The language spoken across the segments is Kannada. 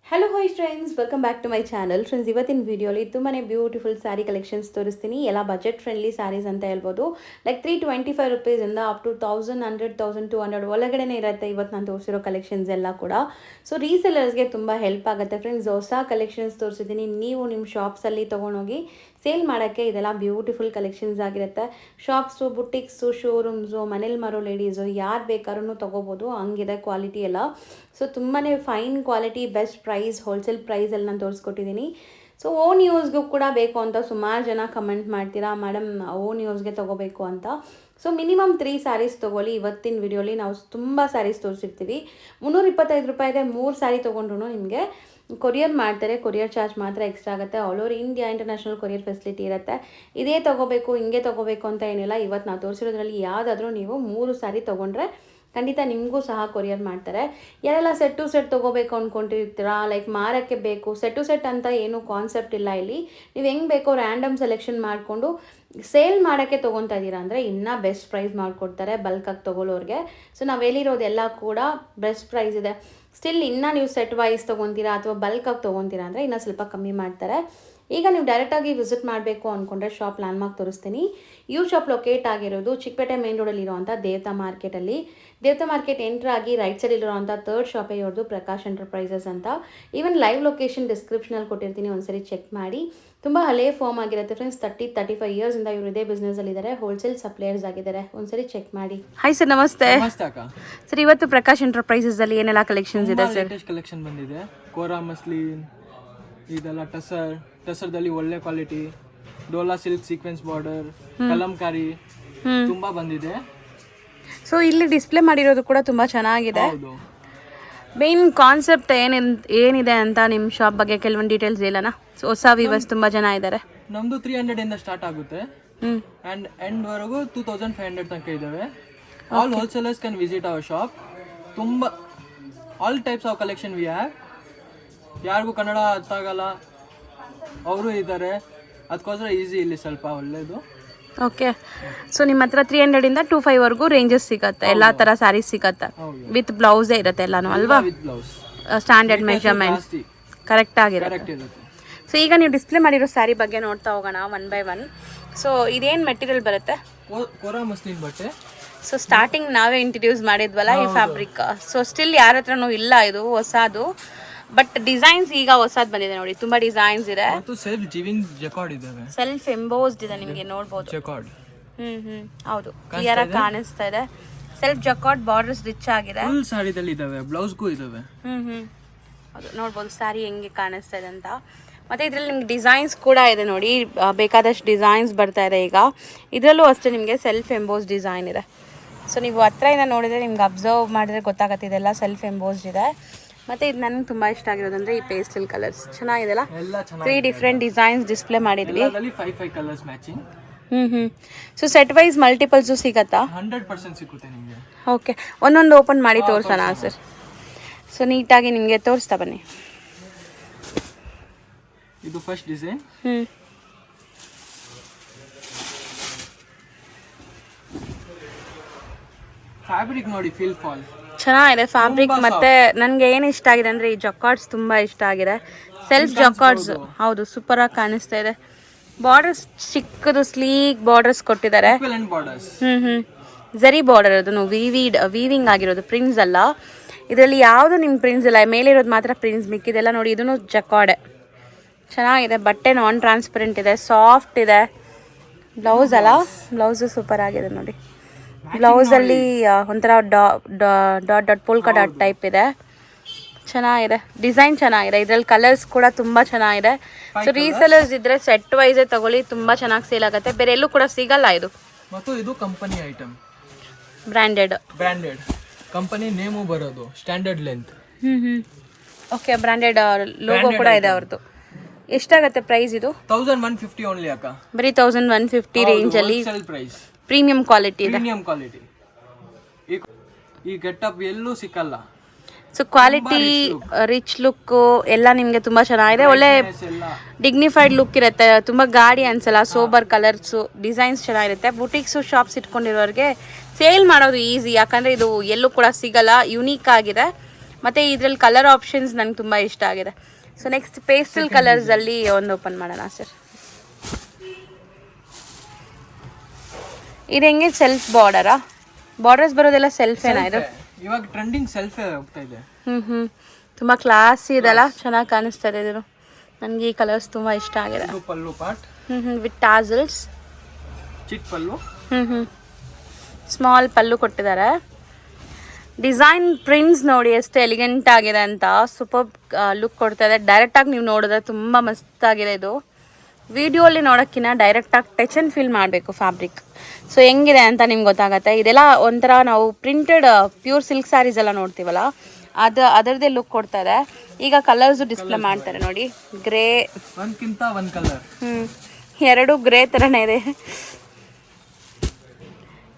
Hello hi friends, welcome back to my channel. Friends, ಇವತ್ತಿನ ವಿಡಿಯೋಲಿ ತುಂಬಾ ಬ್ಯೂಟಿಫುಲ್ ಸ್ಯಾರಿ ಕಲೆಕ್ಷನ್ಸ್ ತೋರಿಸ್ತೀನಿ. ಎಲ್ಲ ಬಜೆಟ್ ಫ್ರೆಂಡ್ಲಿ ಸ್ಯಾರೀಸ್ ಅಂತ ಹೇಳ್ಬೋದು. ಲೈಕ್ 325 ರುಪೀಸಿಂದ ಅಪ್ ಟು 1100-1200 ಒಳಗಡೆನೇ ಇರುತ್ತೆ ಇವತ್ತು ನಾನು ತೋರಿಸಿರೋ ಕಲೆಕ್ಷನ್ಸ್ ಎಲ್ಲ ಕೂಡ. ಸೊ ರೀಸೆಲರ್ಸ್ಗೆ ತುಂಬ ಹೆಲ್ಪ್ ಆಗುತ್ತೆ ಫ್ರೆಂಡ್ಸ್. ಹೊಸ ಕಲೆಕ್ಷನ್ಸ್ ತೋರಿಸಿದ್ದೀನಿ. ನೀವು ನಿಮ್ಮ ಶಾಪ್ಸಲ್ಲಿ ತೊಗೊಂಡೋಗಿ ಸೇಲ್ ಮಾಡೋಕ್ಕೆ ಇದೆಲ್ಲ ಬ್ಯೂಟಿಫುಲ್ ಕಲೆಕ್ಷನ್ಸ್ ಆಗಿರುತ್ತೆ. ಶಾಪ್ಸು, ಬುಟಿಕ್ಸು, ಶೋರೂಮ್ಸು, ಮನೇಲಿ ಮಾರೋ ಲೇಡೀಸು ಯಾರು ಬೇಕಾದ್ರೂ ತೊಗೋಬೋದು, ಹಂಗಿದೆ ಕ್ವಾಲಿಟಿ ಎಲ್ಲ. ಸೊ ತುಂಬಾ fine quality, best price, wholesale ಪ್ರೈಸಲ್ಲಿ ನಾನು ತೋರಿಸ್ಕೊಟ್ಟಿದ್ದೀನಿ. ಸೊ ಓನ್ ಯೂಸ್ಗೂ ಕೂಡ ಬೇಕು ಅಂತ ಸುಮಾರು ಜನ ಕಮೆಂಟ್ ಮಾಡ್ತೀರಾ, ಮೇಡಮ್ ಓನ್ ಯೂಸ್ಗೆ ತೊಗೋಬೇಕು ಅಂತ. ಸೊ ಮಿನಿಮಮ್ 3 ಸ್ಯಾರೀಸ್ ತೊಗೊಳ್ಳಿ. ಇವತ್ತಿನ ವಿಡಿಯೋಲಿ ನಾವು ತುಂಬ ಸ್ಯಾರೀಸ್ ತೋರಿಸಿರ್ತೀವಿ. 325 ರೂಪಾಯಿಗೆ 3 ಸ್ಯಾರಿ ತೊಗೊಂಡ್ರು ನಿಮಗೆ ಕೊರಿಯರ್ ಮಾಡ್ತಾರೆ. ಕೊರಿಯರ್ ಚಾರ್ಜ್ ಮಾತ್ರ ಎಕ್ಸ್ಟ್ರಾ ಆಗುತ್ತೆ. All over India international courier facility ಇರುತ್ತೆ. ಇದೇ ತೊಗೋಬೇಕು, ಹಿಂಗೆ ತೊಗೋಬೇಕು ಅಂತ ಏನಿಲ್ಲ. ಇವತ್ತು ನಾವು ತೋರಿಸಿರೋದ್ರಲ್ಲಿ ಯಾವುದಾದ್ರೂ ನೀವು 3 ಸ್ಯಾರಿ ತೊಗೊಂಡ್ರೆ ಖಂಡಿತ ನಿಮಗೂ ಸಹ ಕೊರಿಯರ್ ಮಾಡ್ತಾರೆ. ಯಾರೆಲ್ಲ ಸೆಟ್ ಟು ಸೆಟ್ ತೊಗೋಬೇಕು ಅಂದ್ಕೊಂಡಿರ್ತೀರಾ, ಲೈಕ್ ಮಾರೋಕ್ಕೆ ಬೇಕು, ಸೆಟ್ ಟು ಸೆಟ್ ಅಂತ ಏನೂ ಕಾನ್ಸೆಪ್ಟ್ ಇಲ್ಲ ಇಲ್ಲಿ. ನೀವು ಹೆಂಗೆ ಬೇಕೋ ರ್ಯಾಂಡಮ್ ಸೆಲೆಕ್ಷನ್ ಮಾಡಿಕೊಂಡು ಸೇಲ್ ಮಾಡೋಕ್ಕೆ ತೊಗೊತಾ ಇದ್ದೀರಾ ಅಂದರೆ ಇನ್ನೂ ಬೆಸ್ಟ್ ಪ್ರೈಸ್ ಮಾಡಿಕೊಡ್ತಾರೆ ಬಲ್ಕಾಗಿ ತೊಗೊಳ್ಳೋರಿಗೆ. ಸೊ ನಾವು ಹೇಳಿರೋದೆಲ್ಲ ಕೂಡ ಬೆಸ್ಟ್ ಪ್ರೈಸ್ ಇದೆ. ಸ್ಟಿಲ್ ಇನ್ನೂ ನೀವು ಸೆಟ್ ವೈಸ್ ತೊಗೊತೀರಾ ಅಥವಾ ಬಲ್ಕಾಗಿ ತೊಗೊತೀರಾ ಅಂದರೆ ಇನ್ನೂ ಸ್ವಲ್ಪ ಕಮ್ಮಿ ಮಾಡ್ತಾರೆ. ಈಗ ನೀವು ಡೈರೆಕ್ಟಾಗಿ ವಿಸಿಟ್ ಮಾಡಬೇಕು ಅಂದ್ಕೊಂಡ್ರೆ ಶಾಪ್ ಲ್ಯಾಂಡ್ಮಾರ್ಕ್ ತೋರಿಸ್ತೀನಿ. ಶಾಪ್ ಲೊಕೇಟ್ ಆಗಿರೋದು ಚಿಕ್ಕಪೇಟೆ ಮೇನ್ ರೋಡಲ್ಲಿ ಇರೋವಂಥ ದೇವತಾ ಮಾರ್ಕೆಟಲ್ಲಿ. ದೇವತಾ ಮಾರ್ಕೆಟ್ ಎಂಟ್ರ್ ಆಗಿ ರೈಟ್ ಸೈಡ್ ಇರೋವಂಥ 3rd ಶಾಪೇ ಇರೋದು ಪ್ರಕಾಶ್ ಎಂಟರ್ಪ್ರೈಸಸ್ ಅಂತ. ಈವನ್ ಲೈವ್ ಲೊಕೇಶನ್ ಡಿಸ್ಕ್ರಿಪ್ಷನಲ್ಲಿ ಕೊಟ್ಟಿರ್ತೀನಿ, ಒಂದ್ಸರಿ ಚೆಕ್ ಮಾಡಿ. ತುಂಬ ಹಳೇ ಫಾರ್ಮ್ ಆಗಿರುತ್ತೆ ಫ್ರೆಂಡ್ಸ್. 30-35 ಇಯರ್ಸಿಂದ ಇವರು ಇದೇ ಬಿಸ್ನೆಸ್ಸಲ್ಲಿದ್ದಾರೆ. ಹೋಲ್ಸೇಲ್ ಸಪ್ಲೈಯರ್ಸ್ ಆಗಿದ್ದಾರೆ. ಒಂದ್ಸರಿ ಚೆಕ್ ಮಾಡಿ. ಹಾಯ್ ಸರ್, ನಮಸ್ತೆ. ಸರ್, ಇವತ್ತು ಪ್ರಕಾಶ್ ಎಂಟರ್ಪ್ರೈಸಸ್ ಅಲ್ಲಿ ಏನೆಲ್ಲ ಕಲೆಕ್ಷನ್ಸ್ ಇದೆ ಸರ್? ಕಲೆಕ್ಷನ್ ಬಂದಿದೆ. ಕೋರಾ ಮಸ್ಲಿನ್ ಇದೆಲ್ಲ ಟಸರ್ದಲ್ಲಿ ಒಳ್ಳೆ quality, Dhola silk sequence border, Kalamkari ತುಂಬಾ ಬಂದಿದೆ. ಸೊ ಇಲ್ಲಿ ಡಿಸ್ಪ್ಲೇ ಮಾಡಿರೋದು ಕೂಡ ತುಂಬ ಚೆನ್ನಾಗಿದೆ. ಮೇನ್ ಕಾನ್ಸೆಪ್ಟ್ ಏನಿದೆ ಅಂತ ನಿಮ್ಮ ಶಾಪ್ ಬಗ್ಗೆ ಕೆಲವೊಂದು ಡೀಟೇಲ್ಸ್ ಹೇಳೋಣ. ಸೊ ಹೊಸ ವ್ಯೂವರ್ಸ್ ತುಂಬ ಜನ ಇದ್ದಾರೆ. ನಮ್ದು 300 ಇಂದ ಸ್ಟಾರ್ಟ್ ಆಗುತ್ತೆ ಅಂಡ್ ಎಂಡ್ ವರೆಗೂ 2500 ತನಕ ಇದಾವೆ. All wholesalers can visit our shop. ತುಂಬಾ all types of collection we have. ಯಾರಿಗೂ ಕನ್ನಡ ಅರ್ಥ ಆಗಲ್ಲ ಅವರು ಇದ್ದಾರೆ, ಅದಕ್ಕೋಸ್ಕರ ಈಸಿ ಇಲ್ಲಿ ಸ್ವಲ್ಪ ಒಳ್ಳೇದು. ಓಕೆ. ಸೊ ನಿಮ್ಮ ಹತ್ರ 300 ಇಂದ 25 ರೇಂಜಸ್ ಸಿಗುತ್ತೆ. ಎಲ್ಲ ಥರ ಸ್ಯಾರೀಸ್ ಸಿಗುತ್ತೆ. ವಿತ್ ಬ್ಲೌಸೇ ಇರುತ್ತೆ ಎಲ್ಲಾನು ಅಲ್ವಾ? With blouse, standard measurements correct ಆಗಿರುತ್ತೆ. ಸೊ ಈಗ ನೀವು ಡಿಸ್ಪ್ಲೇ ಮಾಡಿರೋ ಸ್ಯಾರಿ ಬಗ್ಗೆ ನೋಡ್ತಾ ಹೋಗೋಣ ಒನ್ ಬೈ ಒನ್. ಸೊ ಇದೇನು ಮೆಟೀರಿಯಲ್ ಬರುತ್ತೆ? ಕೋರಾ ಮಸ್ಲಿನ್ ಬಟ್ಟೆ. ಸೊ ಸ್ಟಾರ್ಟಿಂಗ್ ನಾವೇ ಇಂಟ್ರಡ್ಯೂಸ್ ಮಾಡಿದ್ವಲ್ಲ ಈ ಫ್ಯಾಬ್ರಿಕ್. ಸೊ ಸ್ಟಿಲ್ ಯಾರ ಹತ್ರನೂ ಇಲ್ಲ, ಇದು ಹೊಸದು. ಬಟ್ ಡಿಸೈನ್ಸ್ ಈಗ ಹೊಸದು ಬಂದಿದೆ ನೋಡಿ, ತುಂಬಾ ಡಿಸೈನ್ಸ್ ಇದೆ. ಸೆಲ್ಫ್ ಜಿವಿಂಗ್ ಜಕಾರ್ಡ್ ಇದಾವೆ, ಸೆಲ್ಫ್ ಎಂಬೋಸ್ಡ್ ಇದೆ, ನಿಮಗೆ ನೋಡಬಹುದು. ಜಕಾರ್ಡ್ ಹೌದು, ಕ್ಲಿಯರ್ ಆಗಿ ಕಾಣಿಸ್ತಾ ಇದೆ. ಸೆಲ್ಫ್ ಜಕಾರ್ಡ್ ಬಾರ್ಡರ್ಸ್ ರಿಚ್ ಆಗಿದೆ. ಫುಲ್ ಸಾರಿದಲ್ಲಿ ಇದಾವೆ, ಬ್ಲೌಸ್ಗೂ ಇದಾವೆ. ಹೌದು, ನೋಡ್ಬೋದು ಸ್ಯಾರಿ ಹೆಂಗೆ ಕಾಣಿಸ್ತಾ ಇದೆ ಅಂತ. ಮತ್ತೆ ಇದ್ರಲ್ಲಿ ನಿಮ್ಗೆ ಡಿಸೈನ್ಸ್ ಕೂಡ ಇದೆ ನೋಡಿ, ಬೇಕಾದಷ್ಟು ಡಿಸೈನ್ಸ್ ಬರ್ತಾ ಇದೆ ಈಗ. ಇದರಲ್ಲೂ ಅಷ್ಟೇ ನಿಮಗೆ ಸೆಲ್ಫ್ ಎಂಬೋಸ್ಡ್ ಡಿಸೈನ್ ಇದೆ. ಸೊ ನೀವು ಹತ್ರದಿಂದ ನೋಡಿದರೆ ನಿಮ್ಗೆ ಅಬ್ಸರ್ವ್ ಮಾಡಿದ್ರೆ ಗೊತ್ತಾಗುತ್ತೆ ಇದೆಲ್ಲ ಸೆಲ್ಫ್ ಎಂಬೋಸ್ಡ್ ಇದೆ. ಮತ್ತು ಇದು ನನಗೆ ತುಂಬ ಇಷ್ಟ ಆಗಿರೋದಂದ್ರೆ ಈ ಪೇಸ್ಟಲ್ ಕಲರ್ಸ್ ಚೆನ್ನಾಗಿದೆಲ್ಲ. 3 ಡಿಫ್ರೆಂಟ್ ಡಿಸೈನ್ಸ್ ಡಿಸ್ಪ್ಲೇ ಮಾಡಿದ್ವಿ. 5 colours matching. So set wise multiples ಸಿಗತ್ತಾ? 100% ಸಿಗುತ್ತೆ ನಿಮಗೆ. ಓಕೆ, ಒಂದೊಂದು ಓಪನ್ ಮಾಡಿ ತೋರಿಸೋಣ ಸರ್. ಸೊ ನೀಟಾಗಿ ನಿಮಗೆ ತೋರಿಸ್ತಾ ಬನ್ನಿ. ಇದು ಫಸ್ಟ್ ಡಿಸೈನ್. ಫ್ಯಾಬ್ರಿಕ್ ನೋಡಿ, ಫೀಲ್ ಫಾಲ್ ಚೆನ್ನಾಗಿದೆ ಫ್ಯಾಬ್ರಿಕ್. ಮತ್ತೆ ನನಗೆ ಏನು ಇಷ್ಟ ಆಗಿದೆ ಅಂದರೆ ಈ ಜಕಾರ್ಡ್ಸ್ ತುಂಬ ಇಷ್ಟ ಆಗಿದೆ. ಸೆಲ್ಫ್ ಜಕಾರ್ಡ್ಸ್ ಹೌದು, ಸೂಪರ್ ಆಗಿ ಕಾಣಿಸ್ತಾ ಇದೆ. ಬಾರ್ಡರ್ಸ್ ಚಿಕ್ಕದು ಸ್ಲೀಕ್ ಬಾರ್ಡರ್ಸ್ ಕೊಟ್ಟಿದ್ದಾರೆ. ಝರಿ ಬಾರ್ಡರ್, ಅದನ್ನು ವೀವಿಂಗ್ ಆಗಿರೋದು, ಪ್ರಿಂಟ್ಸ್ ಅಲ್ಲ. ಇದರಲ್ಲಿ ಯಾವುದು ನಿಮ್ಮ ಪ್ರಿಂಟ್ಸ್ ಇಲ್ಲ, ಮೇಲಿರೋದು ಮಾತ್ರ ಪ್ರಿಂಟ್ಸ್, ಮಿಕ್ಕಿದೆಲ್ಲ ನೋಡಿ. ಇದನ್ನು ಜಕಾರ್ಡೆ ಚೆನ್ನಾಗಿದೆ. ಬಟ್ಟೆ ನಾನ್ ಟ್ರಾನ್ಸ್ಪರೆಂಟ್ ಇದೆ, ಸಾಫ್ಟ್ ಇದೆ. ಬ್ಲೌಸ್ ಅಲ್ಲ, ಬ್ಲೌಸು ಸೂಪರ್ ಆಗಿದೆ ನೋಡಿ. ಬ್ಲೌಸಲ್ಲಿ ಒಂಥರ ಡಾಟ್ ಪೋಲ್ಕಾ ಡಾಟ್ ಟೈಪ್ ಇದೆ, ಚೆನ್ನಾಗಿದೆ. ಡಿಸೈನ್ ಚೆನ್ನಾಗಿದೆ. ಇದರಲ್ಲಿ ಕಲರ್ಸ್ ಕೂಡ ತುಂಬ ಚೆನ್ನಾಗಿದೆ. ಸೊ ರೀಸೆಲರ್ಸ್ ಇದ್ರೆ ಸೆಟ್ ವೈಸೇ ತಗೊಳ್ಳಿ, ತುಂಬ ಚೆನ್ನಾಗಿ ಸೇಲ್ ಆಗುತ್ತೆ. ಬೇರೆ ಎಲ್ಲೂ ಕೂಡ ಸಿಗಲ್ಲ ಇದು. ಮತ್ತು ಇದು company item, branded company name ಬರೋದು, standard length. Okay, branded logo ಕೂಡ ಇದೆ ಅವ್ರದ್ದು. ಎಷ್ಟಾಗುತ್ತೆ ಪ್ರೈಸ್ ಇದು? 1150 ಓನ್ಲಿ ಅಕ್ಕ. ಬರೀ 1150 ರೇಂಜಲ್ಲಿ ಪ್ರೈಸ್. ಪ್ರೀಮಿಯಂ ಕ್ವಾಲಿಟಿ ಇದೆ. ಪ್ರೀಮಿಯಂ ಕ್ವಾಲಿಟಿ ಈ ಗೆಟಪ್ ಎಲ್ಲೂ ಸಿಕ್ಕಲ್ಲ. ಸೊ ಕ್ವಾಲಿಟಿ, ರಿಚ್ ಲುಕ್ ಎಲ್ಲ ನಿಮಗೆ ತುಂಬ ಚೆನ್ನಾಗಿದೆ. ಒಳ್ಳೆ ಡಿಗ್ನಿಫೈಡ್ ಲುಕ್ ಇರುತ್ತೆ, ತುಂಬ ಗಾಡಿ ಅನ್ಸಲ್ಲ. ಸೋಬರ್ ಕಲರ್ಸು, ಡಿಸೈನ್ಸ್ ಚೆನ್ನಾಗಿರುತ್ತೆ. ಬುಟಿಕ್ಸು, ಶಾಪ್ಸ್ ಇಟ್ಕೊಂಡಿರೋರಿಗೆ ಸೇಲ್ ಮಾಡೋದು ಈಸಿ, ಯಾಕಂದರೆ ಇದು ಎಲ್ಲೂ ಕೂಡ ಸಿಗಲ್ಲ, ಯುನೀಕ್ ಆಗಿದೆ. ಮತ್ತು ಇದರಲ್ಲಿ ಕಲರ್ ಆಪ್ಷನ್ಸ್ ನಂಗೆ ತುಂಬ ಇಷ್ಟ ಆಗಿದೆ. ಸೊ ನೆಕ್ಸ್ಟ್ ಪೇಸ್ಟಲ್ ಕಲರ್ಸಲ್ಲಿ ಒಂದು ಓಪನ್ ಮಾಡೋಣ ಸರ್. ಇದು ಹೆಂಗೆ ಸೆಲ್ಫ್ ಬಾರ್ಡರಾ? ಬಾರ್ಡರ್ಸ್ ಬರೋದೆಲ್ಲ ಸೆಲ್ಫೇನಾ ಇದು? ಇವಾಗ ಟ್ರೆಂಡಿಂಗ್ ಸೆಲ್ಫೇ ಹೋಗ್ತಾ ಇದೆ. ತುಂಬ ಕ್ಲಾಸ್ ಇದೆಲ್ಲ, ಚೆನ್ನಾಗಿ ಕಾಣಿಸ್ತದೆ ಇದು. ನನಗೆ ಈ ಕಲರ್ಸ್ ತುಂಬ ಇಷ್ಟ ಆಗಿದೆ. ಪಲ್ಲು ಪಾರ್ಟ್ ವಿತ್ ಟಾಸಲ್ಸ್, ಚಿಕ್ಕ ಪಲ್ಲು, ಸ್ಮಾಲ್ ಪಲ್ಲು ಕೊಟ್ಟಿದ್ದಾರೆ. ಡಿಸೈನ್ ಪ್ರಿಂಟ್ಸ್ ನೋಡಿ ಎಷ್ಟು ಎಲಿಗೆಂಟ್ ಆಗಿದೆ ಅಂತ, ಸೂಪರ್ ಲುಕ್ ಕೊಡ್ತಾ ಇದೆ. ಡೈರೆಕ್ಟಾಗಿ ನೀವು ನೋಡಿದ್ರೆ ತುಂಬ ಮಸ್ತಾಗಿದೆ ಇದು. ವಿಡಿಯೋಲಿ ನೋಡೋಕ್ಕಿಂತ ಡೈರೆಕ್ಟಾಗಿ ಟಚ್ ಆ್ಯಂಡ್ ಫೀಲ್ ಮಾಡಬೇಕು ಫ್ಯಾಬ್ರಿಕ್. ಸೊ ಹೆಂಗಿದೆ ಅಂತ ನಿಮ್ಗೆ ಗೊತ್ತಾಗುತ್ತೆ. ಇದೆಲ್ಲ ಒಂಥರ ನಾವು ಪ್ರಿಂಟೆಡ್ ಪ್ಯೂರ್ ಸಿಲ್ಕ್ ಸ್ಯಾರೀಸ್ ಎಲ್ಲ ನೋಡ್ತೀವಲ್ಲ, ಅದರದ್ದೇ ಲುಕ್ ಕೊಡ್ತಾ ಇದೆ. ಈಗ ಕಲರ್ಸು ಡಿಸ್ಪ್ಲೇ ಮಾಡ್ತಾರೆ ನೋಡಿ. ಗ್ರೇ, ಒಂದ್ಕಿಂತ ಒಂದು ಕಲರ್, ಎರಡು ಗ್ರೇ ಥರನೇ ಇದೆ.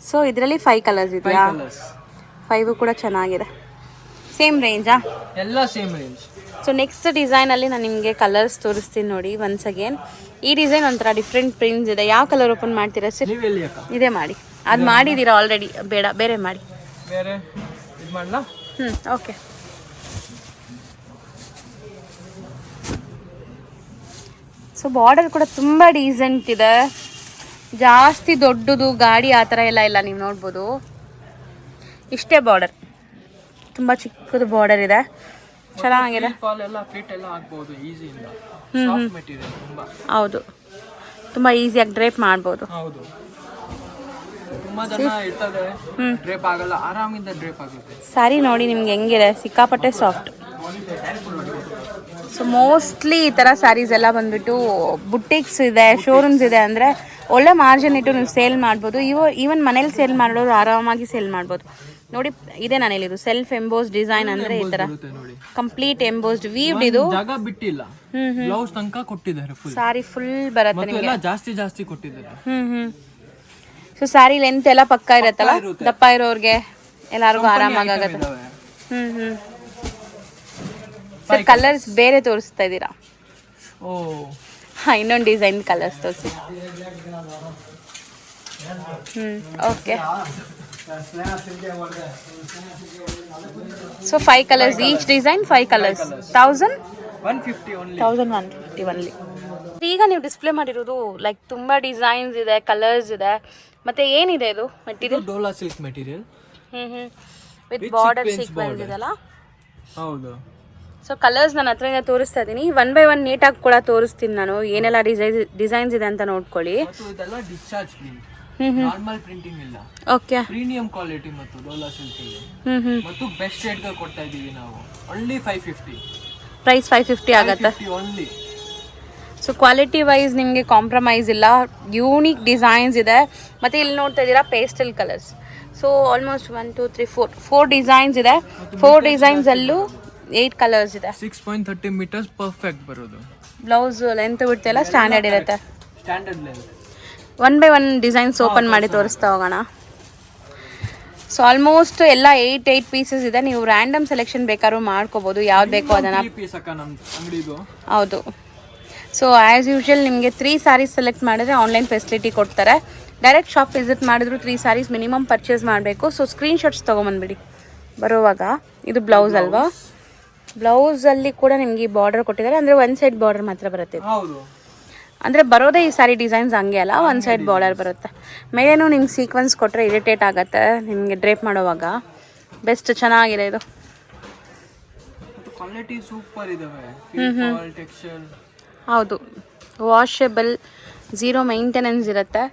ಸೊ ಇದರಲ್ಲಿ 5 ಕಲರ್ಸ್ ಇದೆಯಾ? 5 ಕೂಡ ಚೆನ್ನಾಗಿದೆ. ಸೇಮ್ ರೇಂಜಾ? ಎಲ್ಲ ಸೇಮ್ ರೇಂಜ್. ಸೊ ನೆಕ್ಸ್ಟ್ ಡಿಸೈನಲ್ಲಿ ನಾನು ನಿಮಗೆ ಕಲರ್ಸ್ ತೋರಿಸ್ತೀನಿ ನೋಡಿ ಒನ್ಸ್ ಅಗೇನ್. ಈ ಡಿಸೈನ್ ಒಂಥರ ಡಿಫ್ರೆಂಟ್ ಪ್ರಿಂಟ್ಸ್ ಇದೆ. ಯಾವ ಕಲರ್ ಓಪನ್ ಮಾಡ್ತೀರಾ ಸರ್? ಇದೇ ಮಾಡಿ. ಅದು ಮಾಡಿದ್ದೀರಾ ಆಲ್ರೆಡಿ, ಬೇಡ ಬೇರೆ ಮಾಡಿ. ಬೇರೆ ಇದು ಮಾಡಲಾ? ಓಕೆ. ಸೊ ಬಾರ್ಡರ್ ಕೂಡ ತುಂಬ ಡೀಸೆಂಟ್ ಇದೆ. ಜಾಸ್ತಿ ದೊಡ್ಡದು ಗಾಡಿ ಆ ಥರ ಎಲ್ಲ ಇಲ್ಲ, ನೀವು ನೋಡ್ಬೋದು. ಇಷ್ಟೇ ಬಾರ್ಡರ್, ತುಂಬ ಚಿಕ್ಕದು ಬಾರ್ಡರ್ ಇದೆ, ಚೆನ್ನಾಗಿದೆ. ಹೌದು, ತುಂಬ ಈಸಿಯಾಗಿ ಡ್ರೇಪ್ ಮಾಡ್ಬೋದು. ಸ್ಯಾರಿ ನೋಡಿ ನಿಮ್ಗೆ ಹೆಂಗಿದೆ, ಸಿಕ್ಕಾಪಟ್ಟೆ ಸಾಫ್ಟ್. ಸೊ ಮೋಸ್ಟ್ಲಿ ಈ ಥರ ಸ್ಯಾರೀಸ್ ಎಲ್ಲ ಬಂದ್ಬಿಟ್ಟು ಬುಟ್ಟಿಕ್ಸ್ ಇದೆ, ಶೋರೂಮ್ಸ್ ಇದೆ ಅಂದರೆ ಒಳ್ಳೆ ಮಾರ್ಜಿನ್ ಇಟ್ಟು ನೀವು ಸೇಲ್ ಮಾಡ್ಬೋದು. ಈವನ್ ಮನೇಲಿ ಸೇಲ್ ಮಾಡೋರು ಆರಾಮಾಗಿ ಸೇಲ್ ಮಾಡ್ಬೋದು. ನೋಡಿ ಇದೆ ನಾನು ಹೇಳಿದ್ದು ಸೆಲ್ಫ್ ಎಂಬೋಸ್ಡ್ ಡಿಸೈನ್ ಅಂದ್ರೆ ಈ ತರ ಕಂಪ್ಲೀಟ್ ಎಂಬೋಸ್ಡ್ ವೀವ್ಡ್. ಇದು ಜಾಗ ಬಿಟ್ಟಿಲ್ಲ, ಬ್ಲೌಸ್ ತನಕ ಕೊಟ್ಟಿದ್ದಾರೆ, ಸಾರಿ ಫುಲ್ ಬರುತ್ತೆ ನಿಮಗೆ, ಜಾಸ್ತಿ ಕೊಟ್ಟಿದ್ದಾರೆ. ಸೊ ಸ್ಯಾರಿ ಲೆಂತ್ ಎಲ್ಲ ಪಕ್ಕ ಇರತ್ತಲ್ಲ, ದಪ್ಪ ಇರೋರ್ಗೆ ಎಲ್ಲಾರ್ಗು ಆರಾಮಾಗತ್ತೆ. ಸರ್ ಕಲರ್ಸ್ ಬೇರೆ ತೋರಿಸ್ತಾ ಇದ್ದೀರಾ? ಇನ್ನೊಂದು ಡಿಸೈನ್ ಕಲರ್ಸ್ ತೋರಿಸಿ. Okay. So 5 colours, each design 5 colours, 1150 only. ಈಗ ನೀವು ಡಿಸ್ಪ್ಲೇ ಮಾಡಿರೋದು ಲೈಕ್ ತುಂಬಾ ಡಿಸೈನ್ಸ್ ಇದೆ, ಕಲರ್ಸ್ ಇದೆ, ಮತ್ತೆ ಏನಿದೆ ಇದು material? Dhola silk material with border sequence ಇದೆಲ್ಲ. ಹೌದು. ಸೊ ಕಲರ್ಸ್ ನಾನು ಹತ್ರದಿಂದ ತೋರಿಸ್ತಾ ಇದ್ದೀನಿ, 1 by 1 ನೀಟಾಗಿ ಕೂಡ ತೋರಿಸ್ತೀನಿ ನಾನು, ಏನೆಲ್ಲ ಡಿಸೈನ್ಸ್ ಇದೆ ಅಂತ ನೋಡ್ಕೊಳ್ಳಿ. ಇದೆಲ್ಲ ಡಿಸ್ಚಾರ್ಜ್ ಪ್ರಿಂಟ್, ನಾರ್ಮಲ್ ಪ್ರಿಂಟಿಂಗ್ ಇಲ್ಲ. ಓಕೆ. ಪ್ರೀಮಿಯಂ ಕ್ವಾಲಿಟಿ ಮತ್ತು ಡೋಲಾ ಸಿಲ್ಕ್ ಇದೆ ಮತ್ತು ಬೆಸ್ಟ್ ರೇಟ್ ಗೆ ಕೊಡ್ತಾ ಇದೀವಿ ನಾವು. ಓನ್ಲಿ 550 ಪ್ರೈಸ್ 550 ಆಗುತ್ತೆ ಓನ್ಲಿ. ಸೊ ಕ್ವಾಲಿಟಿ ವೈಸ್ ನಿಮಗೆ ಕಾಂಪ್ರಮೈಸ್ ಇಲ್ಲ, ಯೂನಿಕ್ ಡಿಸೈನ್ಸ್ ಇದೆ. ಮತ್ತು ಇಲ್ಲಿ ನೋಡ್ತಾ ಇದ್ದೀರಾ pastel colours. So almost 1 2 3 4 designs ಇದೆ. 4 ಡಿಸೈನ್ಸ್ ಅಲ್ಲೂ 8 ಕಲರ್ಸ್ ಇದೆ. 6.30 ಮೀಟರ್ಸ್ ಪರ್ಫೆಕ್ಟ್ ಬರೋದು. ಬ್ಲೌಸ್ ಲೆಂತ್ ಬಿಡ್ತೆಲ್ಲ ಸ್ಟ್ಯಾಂಡರ್ಡ್ ಇರುತ್ತೆ, standard length. 1 by 1 designs open ಮಾಡಿ ತೋರಿಸ್ತಾ ಹೋಗೋಣ. ಸೊ ಆಲ್ಮೋಸ್ಟ್ ಎಲ್ಲ 8 ಪೀಸಸ್ ಇದೆ. ನೀವು ರ್ಯಾಂಡಮ್ ಸೆಲೆಕ್ಷನ್ ಬೇಕಾದ್ರೂ ಮಾಡ್ಕೋಬೋದು, ಯಾವ್ದು ಬೇಕೋ ಅದನ್ನು. ಹೌದು. ಸೊ ಆ್ಯಸ್ ಯೂಶುವಲ್ ನಿಮಗೆ 3 ಸ್ಯಾರೀಸ್ ಸೆಲೆಕ್ಟ್ ಮಾಡಿದ್ರೆ ಆನ್ಲೈನ್ ಫೆಸಿಲಿಟಿ ಕೊಡ್ತಾರೆ. ಡೈರೆಕ್ಟ್ ಶಾಪ್ ವಿಸಿಟ್ ಮಾಡಿದ್ರು 3 ಸ್ಯಾರೀಸ್ ಮಿನಿಮಮ್ ಪರ್ಚೇಸ್ ಮಾಡಬೇಕು. ಸೊ ಸ್ಕ್ರೀನ್ಶಾಟ್ಸ್ ತೊಗೊಂಬಂದ್ಬಿಡಿ ಬರುವಾಗ. ಇದು ಬ್ಲೌಸ್ ಅಲ್ವಾ? ಬ್ಲೌಸಲ್ಲಿ ಕೂಡ ನಿಮಗೆ ಈ ಬಾರ್ಡರ್ ಕೊಟ್ಟಿದ್ದಾರೆ, ಅಂದರೆ 1 ಸೈಡ್ ಬಾರ್ಡರ್ ಮಾತ್ರ ಬರುತ್ತೆ. ಅಂದರೆ ಬರೋದೇ ಈ ಸ್ಯಾರಿ ಡಿಸೈನ್ಸ್ ಹಂಗೆ ಅಲ್ಲ, 1 ಸೈಡ್ ಬಾರ್ಡರ್ ಬರುತ್ತೆ. ಮೇಲೇನು ನಿಮ್ಗೆ ಸೀಕ್ವೆನ್ಸ್ ಕೊಟ್ಟರೆ ಇರಿಟೇಟ್ ಆಗುತ್ತೆ ನಿಮಗೆ ಡ್ರೇಪ್ ಮಾಡೋವಾಗ. ಬೆಸ್ಟ್, ಚೆನ್ನಾಗಿದೆ ಇದು. ಕ್ವಾಲಿಟಿ ಸೂಪರ್ ಇದಾವೆ. ಟೆಕ್ಸ್ಚರ್ ಹೌದು, ವಾಷಬಲ್, 0 ಮೇಂಟೆನೆನ್ಸ್ ಇರುತ್ತೆ.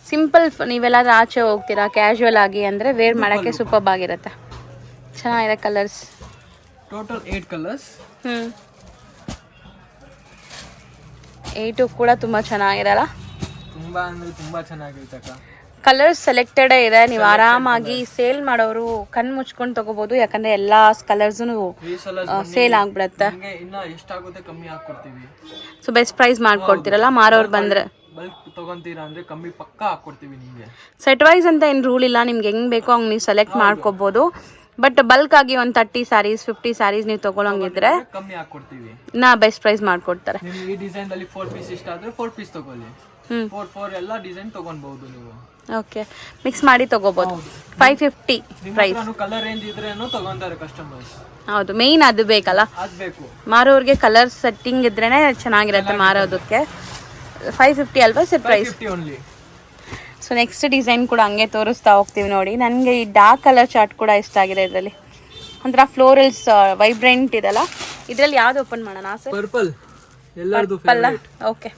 ಸಿಂಪಲ್ ನೀವೆಲ್ಲಾದ್ರೂ ಆಚೆ ಹೋಗ್ತೀರಾ ಕ್ಯಾಶುವಲ್ ಆಗಿ ಅಂದರೆ ವೇರ್ ಮಾಡೋಕ್ಕೆ ಸೂಪರ್ ಆಗಿರುತ್ತೆ. ಚೆನ್ನಾಗಿದೆ ಕಲರ್ಸ್. Total 8 colours. 8 ಕೂಡ ತುಂಬ ಚೆನ್ನಾಗಿರಲ್ಲ, ತುಂಬಾ ಅಂದ್ರೆ ತುಂಬಾ ಚೆನ್ನಾಗಿರುತ್ತೆ. ಕಲರ್ಸ್ ಸೆಲೆಕ್ಟೆಡೇ ಇದೆ. ನೀವು ಆರಾಮಾಗಿ ಸೇಲ್ ಮಾಡೋರು ಕಣ್ಣು ಮುಚ್ಕೊಂಡು ತಗೋಬಹುದು, ಯಾಕಂದ್ರೆ ಎಲ್ಲಾ ಕಲರ್ಸು ಸೇಲ್ ಆಗ್ಬಿಡತ್ತೆ. ಸೊ ಬೆಸ್ಟ್ ಪ್ರೈಸ್ ಮಾಡ್ಕೊಡ್ತೀರಲ್ಲ ಮಾರೋರು ಬಂದ್ರೆ. ಸೆಟ್ ವೈಸ್ ಅಂತ ಏನು ರೂಲ್ ಇಲ್ಲ, ನಿಮ್ಗೆ ಹೆಂಗ್ ಬೇಕೋ ಹಂಗೆ ನೀವು ಸೆಲೆಕ್ಟ್ ಮಾಡ್ಕೋಬಹುದು. ಬಟ್ ಬಲ್ಕ್ ಆಗಿ ಒಂದು 30 ಸ್ಯಾರೀಸ್ 50 ಸ್ಯಾರೀಸ್ ನೀವು ತಗೊಳಂಗಿದ್ರೆ ನಾ ಬೆಸ್ಟ್ ಪ್ರೈಸ್ ಮಾಡ್ಕೊಡ್ತಾರೆ. ಈ ಡಿಸೈನ್ ಅಲ್ಲಿ 4 ಪೀಸ್ ಇಷ್ಟ ಆದ್ರೆ 4 ಪೀಸ್ ತಗೊಳ್ಳಿ, 4 ಎಲ್ಲ ಡಿಸೈನ್ ತಗೊಳ್ಬಹುದು ನೀವು. ಓಕೆ, ಮಿಕ್ಸ್ ಮಾಡಿ ತೊಗೋಬೋದು. 550 ಪ್ರೈಸ್. ಕಲರ್ ರೇಂಜ್ ಇದ್ರೇನು ತಗೊಂತಾರೆ ಕಸ್ಟಮರ್ಸ್. ಹೌದು, ಮೇಯ್ನ್ ಅದು ಬೇಕಲ್ಲ, ಅದು ಬೇಕು. ಮಾರೋರಿಗೆ ಕಲರ್ ಸೆಟ್ಟಿಂಗ್ ಇದ್ರೇ ಚೆನ್ನಾಗಿರುತ್ತೆ ಮಾರೋದಕ್ಕೆ. 550 ಅಲ್ವಾ sir price? 550 only. So next design ಕೂಡ ಹಂಗೆ ತೋರಿಸ್ತಾ ಹೋಗ್ತೀವಿ ನೋಡಿ. ನನಗೆ ಈ ಡಾರ್ಕ್ ಕಲರ್ ಚಾರ್ಟ್ ಕೂಡ ಇಷ್ಟ ಆಗಿದೆ. ಇದರಲ್ಲಿ ಒಂಥರ ಫ್ಲೋರಲ್ಸ್ ವೈಬ್ರೆಂಟ್ ಇದೆಲ್ಲ. ಇದರಲ್ಲಿ ಯಾವ್ದು ಓಪನ್ ಮಾಡೋಣ ಸರ್? ಪರ್ಪಲ್ ಎಲ್ಲರದು ಅಲ್ಲ, okay,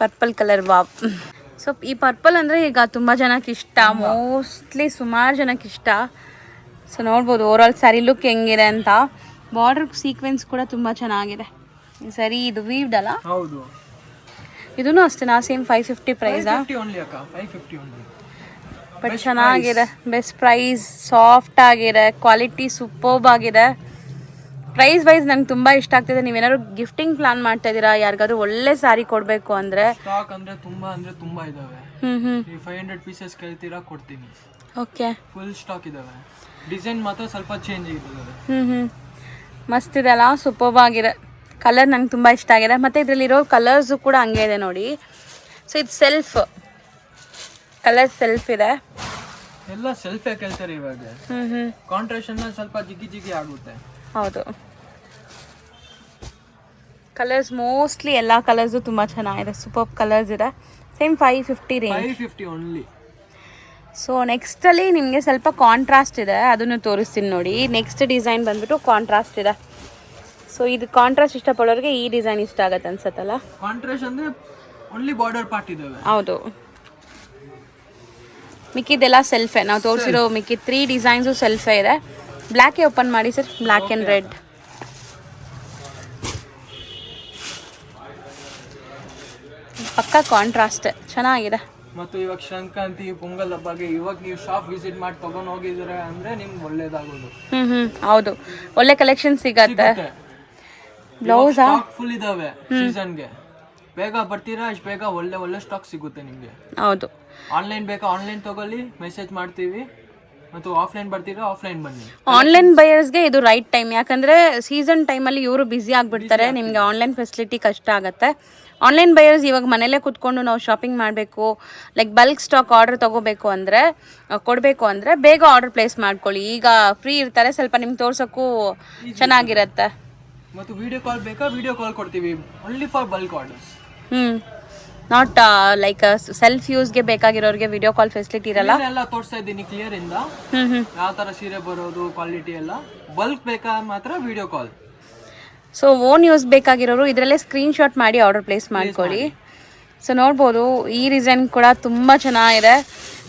purple colour. Wow. So ಈ ಪರ್ಪಲ್ ಅಂದರೆ ಈಗ ತುಂಬ ಜನಕ್ಕೆ ಇಷ್ಟ, ಮೋಸ್ಟ್ಲಿ ಸುಮಾರು ಜನಕ್ಕೆ ಇಷ್ಟ. ಸೊ ನೋಡ್ಬೋದು ಓವರಾಲ್ ಸ್ಯಾರಿ ಲುಕ್ ಹೆಂಗಿದೆ ಅಂತ. ಬಾರ್ಡರ್ ಸೀಕ್ವೆನ್ಸ್ ಕೂಡ ತುಂಬ ಚೆನ್ನಾಗಿದೆ. ಸರಿ, ಇದು ವೀವ್ಡ್ ಅಲ್ಲ? ಹೌದು. ಇದೂ ಅಷ್ಟೇನಾ? ಸೇಮ್ 550 ಪ್ರೈಸಾ? 550 ಓನ್ಲಿ ಅಕ್ಕ, 550 ಓನ್ಲಿ. ಬಟ್ ಚೆನ್ನಾಗಿದೆ, ಬೆಸ್ಟ್ ಪ್ರೈಸ್, ಸಾಫ್ಟ್ ಆಗಿದೆ, ಕ್ವಾಲಿಟಿ ಸೂಪರ್ಬ್ ಆಗಿದೆ. ಪ್ರೈಸ್ ವೈಸ್ ನಂಗೆ ತುಂಬ ಇಷ್ಟ ಆಗ್ತಿದೆ. ನೀವೇನಾದ್ರು ಗಿಫ್ಟಿಂಗ್ ಪ್ಲಾನ್ ಮಾಡ್ತಾ ಇದ್ದೀರಾ, ಯಾರಿಗಾದ್ರೂ ಒಳ್ಳೆ ಸ್ಯಾರಿ ಕೊಡಬೇಕು ಅಂದರೆ? ಸ್ಟಾಕ್ ಅಂದರೆ ತುಂಬ ಇದಾವೆ. 500 ಪೀಸಸ್ ಕೇಳ್ತೀರಾ, ಕೊಡ್ತೀನಿ. ಓಕೆ, ಫುಲ್ ಸ್ಟಾಕ್ ಇದಾವೆ. ಡಿಸೈನ್ ಮಾತ್ರ ಸ್ವಲ್ಪ ಚೇಂಜ್ ಇದಾವೆ. ಮಸ್ತ್ ಇದೆ ಅಲ್ಲ, ಸೂಪರ್ಬ್ ಆಗಿದೆ. ಕಲರ್ ನಂಗೆ ತುಂಬ ಇಷ್ಟ ಆಗಿದೆ. ಮತ್ತು ಇದರಲ್ಲಿರೋ ಕಲರ್ಸು ಕೂಡ ಹಂಗೆ ಇದೆ ನೋಡಿ. ಸೊ ಇದು ಸೆಲ್ಫ್ ಕಲರ್, ಸೆಲ್ಫ್ ಇದೆ. ಎಲ್ಲ ಸೆಲ್ಫೇ ಕೇಳ್ತಾರೆ ಇವಾಗ. ಕಾಂಟ್ರಾಸ್ಟನ್ ಸ್ವಲ್ಪ ಜಿಗಿ ಆಗುತ್ತೆ. ಹೌದು, ಕಲರ್ಸ್ ಮೋಸ್ಟ್ಲಿ ಎಲ್ಲ ಕಲರ್ಸು ತುಂಬ ಚೆನ್ನಾಗಿದೆ, ಸೂಪರ್ ಕಲರ್ಸ್ ಇದೆ. Same 550 range. 550 ಓನ್ಲಿ. ಸೊ ನೆಕ್ಸ್ಟಲ್ಲಿ ನಿಮಗೆ ಸ್ವಲ್ಪ ಕಾಂಟ್ರಾಸ್ಟ್ ಇದೆ, ಅದನ್ನು ತೋರಿಸ್ತೀನಿ ನೋಡಿ. ನೆಕ್ಸ್ಟ್ ಡಿಸೈನ್ ಬಂದ್ಬಿಟ್ಟು ಕಾಂಟ್ರಾಸ್ಟ್ ಇದೆ. ಸೊ ಇದು ಕಾಂಟ್ರಾಸ್ಟ್ ಇಷ್ಟಪಡೋರಿಗೆ ಈ ಡಿಸೈನ್ ಇಷ್ಟ ಆಗುತ್ತೆ ಅನ್ಸತ್ತಲ್ಲ. ಕಾಂಟ್ರಾಸ್ಟ್ ಅಂದರೆ ಓನ್ಲಿ ಬಾರ್ಡರ್ ಪಾರ್ಟ್ ಇದಾವೆ. ಹೌದು, ಮಿಕ್ಕಿದೆಲ್ಲ ಸೆಲ್ಫೇ. ನಾವು ತೋರಿಸಿರೋ ಮಿಕ್ಕಿ 3 ಡಿಸೈನ್ಸು ಸೆಲ್ಫೇ ಇದೆ. ಬ್ಲ್ಯಾಕೇ ಓಪನ್ ಮಾಡಿ ಸರ್, ಬ್ಲ್ಯಾಕ್ ಆ್ಯಂಡ್ ರೆಡ್. ಪಕ್ಕ ಕಾಂಟ್ರಾಸ್ಟ್ ಚೆನ್ನಾಗಿದೆ. ಮತ್ತು ಇವಾಗ ಸಂಕ್ರಾಂತಿ, ಪೊಂಗಲ್ ಹಬ್ಬಗೆ ಇವಾಗ ನೀವು ಶಾಪ್ ವಿಸಿಟ್ ಮಾಡಿ ತಗೊಂಡು ಹೋಗಿದ್ರೆ ಅಂದರೆ ನಿಮ್ಗೆ ಒಳ್ಳೇದಾಗೋದು. ಹೌದು, ಒಳ್ಳೆ ಕಲೆಕ್ಷನ್ ಸಿಗತ್ತೆ. ಬ್ಲೌಸ್ ಫುಲ್ ಇದಾವೆ ಸೀಸನ್ಗೆ. ಬೇಗ ಬರ್ತೀರಾ, ಅಷ್ಟು ಬೇಗ ಒಳ್ಳೆ ಸ್ಟಾಕ್ ಸಿಗುತ್ತೆ ನಿಮಗೆ. ಹೌದು, ಆನ್ಲೈನ್ ಬೇಕಾ ಆನ್ಲೈನ್ ತಗೊಳ್ಳಿ, ಮೆಸೇಜ್ ಮಾಡ್ತೀವಿ. ಮತ್ತು ಆಫ್ಲೈನ್ ಬರ್ತೀರಾ, ಆಫ್ಲೈನ್ ಬನ್ನಿ. ಆನ್ಲೈನ್ ಬಯರ್ಸ್ಗೆ ಇದು ರೈಟ್ ಟೈಮ್. ಯಾಕಂದರೆ ಸೀಸನ್ ಟೈಮಲ್ಲಿ ಇವರು ಬ್ಯುಸಿ ಆಗಿಬಿಡ್ತಾರೆ, ನಿಮಗೆ ಆನ್ಲೈನ್ ಫೆಸಿಲಿಟಿ ಕಷ್ಟ ಆಗುತ್ತೆ. ಆನ್ಲೈನ್ ಬಯರ್ಸ್ ಇವಾಗ ಮನೇಲೇ ಕೂತ್ಕೊಂಡು ನಾವು ಶಾಪಿಂಗ್ ಮಾಡಬೇಕು, ಲೈಕ್ ಬಲ್ಕ್ ಸ್ಟಾಕ್ ಆರ್ಡರ್ ತೊಗೋಬೇಕು ಅಂದರೆ, ಕೊಡಬೇಕು ಅಂದರೆ ಬೇಗ ಆರ್ಡರ್ ಪ್ಲೇಸ್ ಮಾಡ್ಕೊಳ್ಳಿ. ಈಗ ಫ್ರೀ ಇರ್ತಾರೆ, ಸ್ವಲ್ಪ ನಿಮ್ಗೆ ತೋರ್ಸೋಕ್ಕೂ ಚೆನ್ನಾಗಿರುತ್ತೆ. ಮತ್ತು ವಿಡಿಯೋ ಕಾಲ್ ಬೇಕಾ, ವಿಡಿಯೋ ಕಾಲ್ ಕೊಡ್ತೀವಿ, only for bulk orders. Not like self ಯೂಸ್ಗೆ ಬೇಕಾಗಿರೋರಿಗೆ ವಿಡಿಯೋ ಕಾಲ್ ಫೆಸಿಲಿಟಿ ಇರಲ್ಲ. ಎಲ್ಲ ತೋರಿಸ್ತಾ ಇದ್ದೀನಿ ಕ್ಲಿಯರ್ ಇಂದ, ಯಾವ ಥರ ಸೀರೆ ಬರೋದು, ಕ್ವಾಲಿಟಿ ಎಲ್ಲ. ಬಲ್ಕ್ ಬೇಕಾ ಮಾತ್ರ video call. So own use ಬೇಕಾಗಿರೋರು ಇದರಲ್ಲೇ ಸ್ಕ್ರೀನ್ಶಾಟ್ ಮಾಡಿ ಆರ್ಡರ್ ಪ್ಲೇಸ್ ಮಾಡ್ಕೊಳ್ಳಿ. ಸೊ ನೋಡ್ಬೋದು, ಈ ಡಿಸೈನ್ ಕೂಡ ತುಂಬ ಚೆನ್ನಾಗಿದೆ.